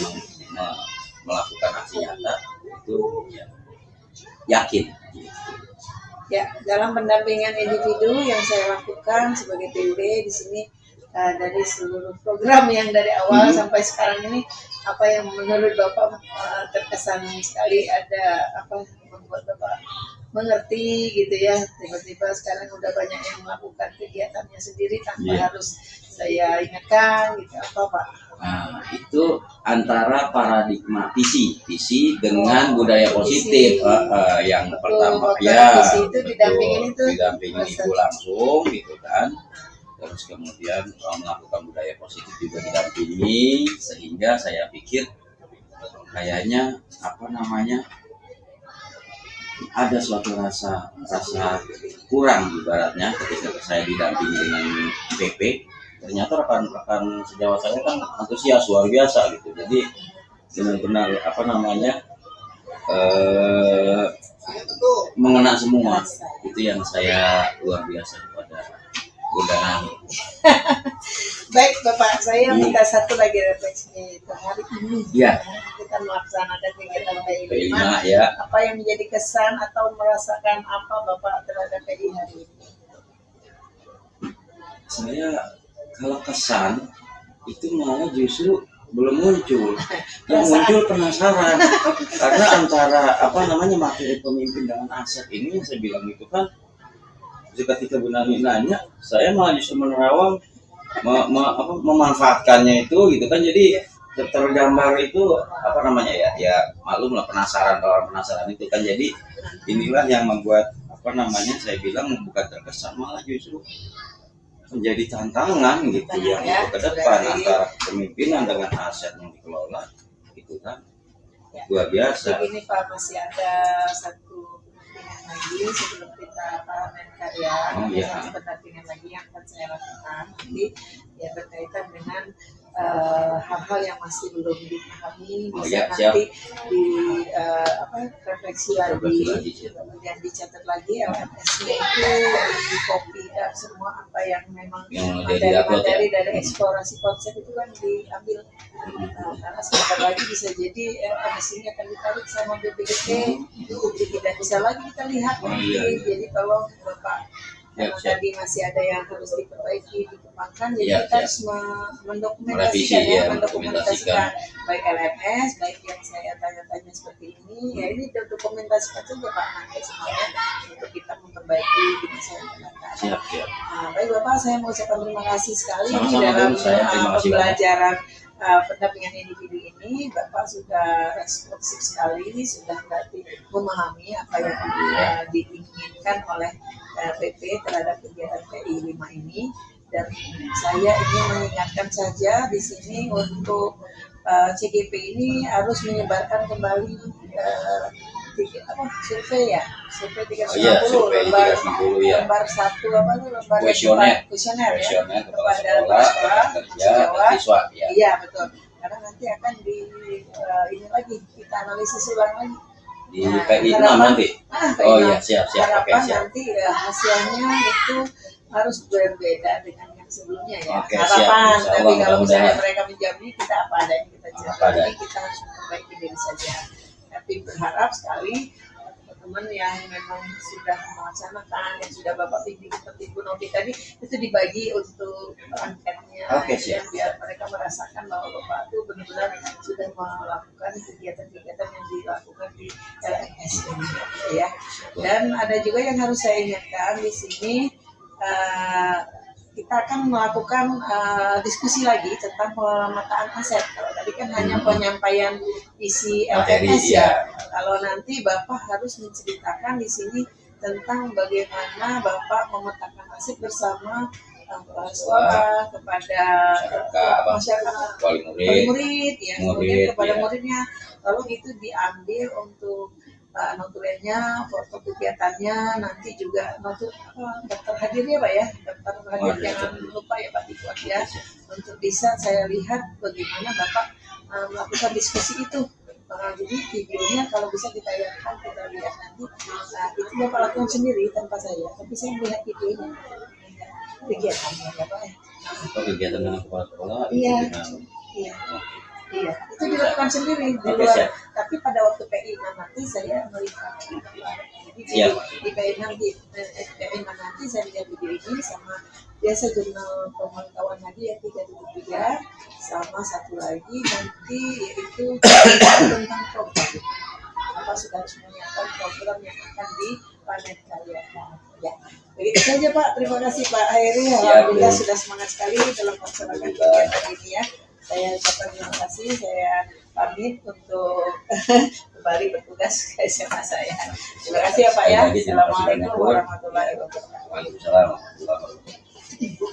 melakukan aksi nyata itu ya, yakin gitu. Ya, dalam pendampingan individu yang saya lakukan sebagai PB di sini, dari seluruh program yang dari awal sampai sekarang ini, apa yang menurut Bapak terkesan sekali, ada apa membuat Bapak mengerti gitu ya, tiba-tiba sekarang udah banyak yang melakukan kegiatannya sendiri tanpa harus saya ingatkan gitu, apa Pak? Nah, itu antara paradigma visi dengan budaya positif. Yang pertama ya, itu didampingin didampingin ibu langsung gitu kan. Terus kemudian melakukan budaya positif juga didampingi, sehingga saya pikir kayaknya apa namanya ada suatu rasa kurang ibaratnya ketika saya didampingi dengan PP. Ternyata rekan-rekan sejawat saya kan antusias luar biasa gitu. Jadi benar-benar apa namanya mengena semua. Itu yang saya luar biasa kepada Bunda Nani. Baik Bapak, saya minta satu lagi refleksinya, itu hari ini kita melaksanakan kegiatan PI 5, ya. Apa yang menjadi kesan atau merasakan apa Bapak terhadap PI hari ini? Saya kalau kesan itu malah justru belum muncul. Yang muncul penasaran. Karena antara apa namanya materi pemimpin dengan aset ini yang saya bilang itu kan, ketika Bu Nani nanya, saya malah justru menerawang memanfaatkannya itu gitu kan. Jadi tergambar itu apa namanya ya maklum lah, penasaran, kalau penasaran itu kan. Jadi inilah yang membuat apa namanya saya bilang bukan terkesan, malah justru menjadi tantangan gitu yang ke depan antara kepemimpinan dengan aset yang dikelola gitu kan. Luar biasa. Begini Pak, masih ada satu pendampingan lagi sebelum kita panen karya. Satu pendampingan lagi yang akan saya lakukan nanti ya, berkaitan dengan hal-hal yang masih belum dipahami, bisa nanti di refleksi lagi, kemudian dicatat lagi LMS-nya itu, di copy dan semua apa yang memang materi dari eksplorasi konsep itu kan diambil. Karena sebentar lagi bisa jadi LMS ini akan ditarik sama BPDT, jadi tidak bisa lagi kita lihat nanti. Jadi kalau Bapak tadi masih ada yang harus diperbaiki, dikembangkan, jadi kita harus mendokumentasikan baik LMS, baik yang saya tanya-tanya seperti ini, ya ini dokumentasikan saja Pak, nanti semuanya untuk kita memperbaiki di masa yang akan datang. Baik Bapak, saya mau ucapkan terima kasih sekali dalam pembelajaran pendampingan individu ini. Bapak sudah responsif sekali, sudah berarti memahami apa yang diinginkan oleh PP terhadap kegiatan PI 5 ini. Dan saya ingin mengingatkan saja di sini untuk CGP ini harus menyebarkan kembali survei ya, survei 360 Oh iya, survei lembar 360 ya. lembar satu apa tuh lembar Kuesioner. kuesioner ya Kuesioner kepala kepada sekolah, sekolah rekan kerja, dan siswa ya. Iya betul. Karena nanti akan di ini lagi kita analisis ulang lagi. Di PI 6 nanti. Oh iya, siap. Oke, Harapan siap. nanti hasilnya itu harus berbeda dengan yang sebelumnya ya. Oke, Harapan. siap. Tapi kalau Mudah-mudahan. misalnya mereka menjamin kita apa adanya kita Apa jalani, adanya. kita harus memperbaiki diri saja. Tapi berharap sekali teman-teman yang memang sudah melaksanakan, yang sudah Bapak bimbing seperti Bu Novi tadi, itu dibagi untuk angkatnya, Oke, siap. biar mereka merasakan bahwa Bapak itu benar-benar sudah melakukan kegiatan-kegiatan yang dilakukan di LMS ini, ya. Dan ada juga yang harus saya ingatkan di sini, kita akan melakukan diskusi lagi tentang pemetaan aset. Kalau tadi kan hanya penyampaian isi Materi, LMS ya. ya. Kalau nanti Bapak harus menceritakan di sini tentang bagaimana Bapak memetakan aset bersama kepala sekolah, kepada masyarakat, Wali wali murid. murid, ya, Murid, kemudian kepada ya. muridnya. Lalu itu diambil untuk notulennya, foto kegiatannya, nanti juga daftar hadirnya Pak ya, daftar hadir jangan lupa ya Pak dibuat ya, untuk bisa saya lihat bagaimana Bapak melakukan diskusi itu. Jadi videonya kalau bisa ditayangkan kita lihat nanti, itu Bapak lakukan sendiri tanpa saya, tapi saya melihat videonya kegiatannya ya Pak ya. Oh, kegiatan dengan kepala sekolah. Iya. itu dengan- Iya. Iya, itu dilakukan sendiri di Oke, luar. siap. Tapi pada waktu PI 6 nanti saya melihat. Jadi Siap. di PI 6 nanti saya lihat video ini sama biasa jurnal pemantauan lagi ya 3.3 sama satu lagi nanti yaitu tentang program. Apa sudah harus menyiapkan program yang akan dipanenkan ya. Begitu saja Pak. Terima kasih Pak Hairi. Alhamdulillah sudah semangat sekali dalam melaksanakan kegiatan ini ya. Saya ucapkan terima kasih, saya pamit untuk kembali bertugas ke SMA saya. Terima kasih ya Pak ya. Assalamualaikum warahmatullahi wabarakatuh. Waalaikumsalam warahmatullahi wabarakatuh.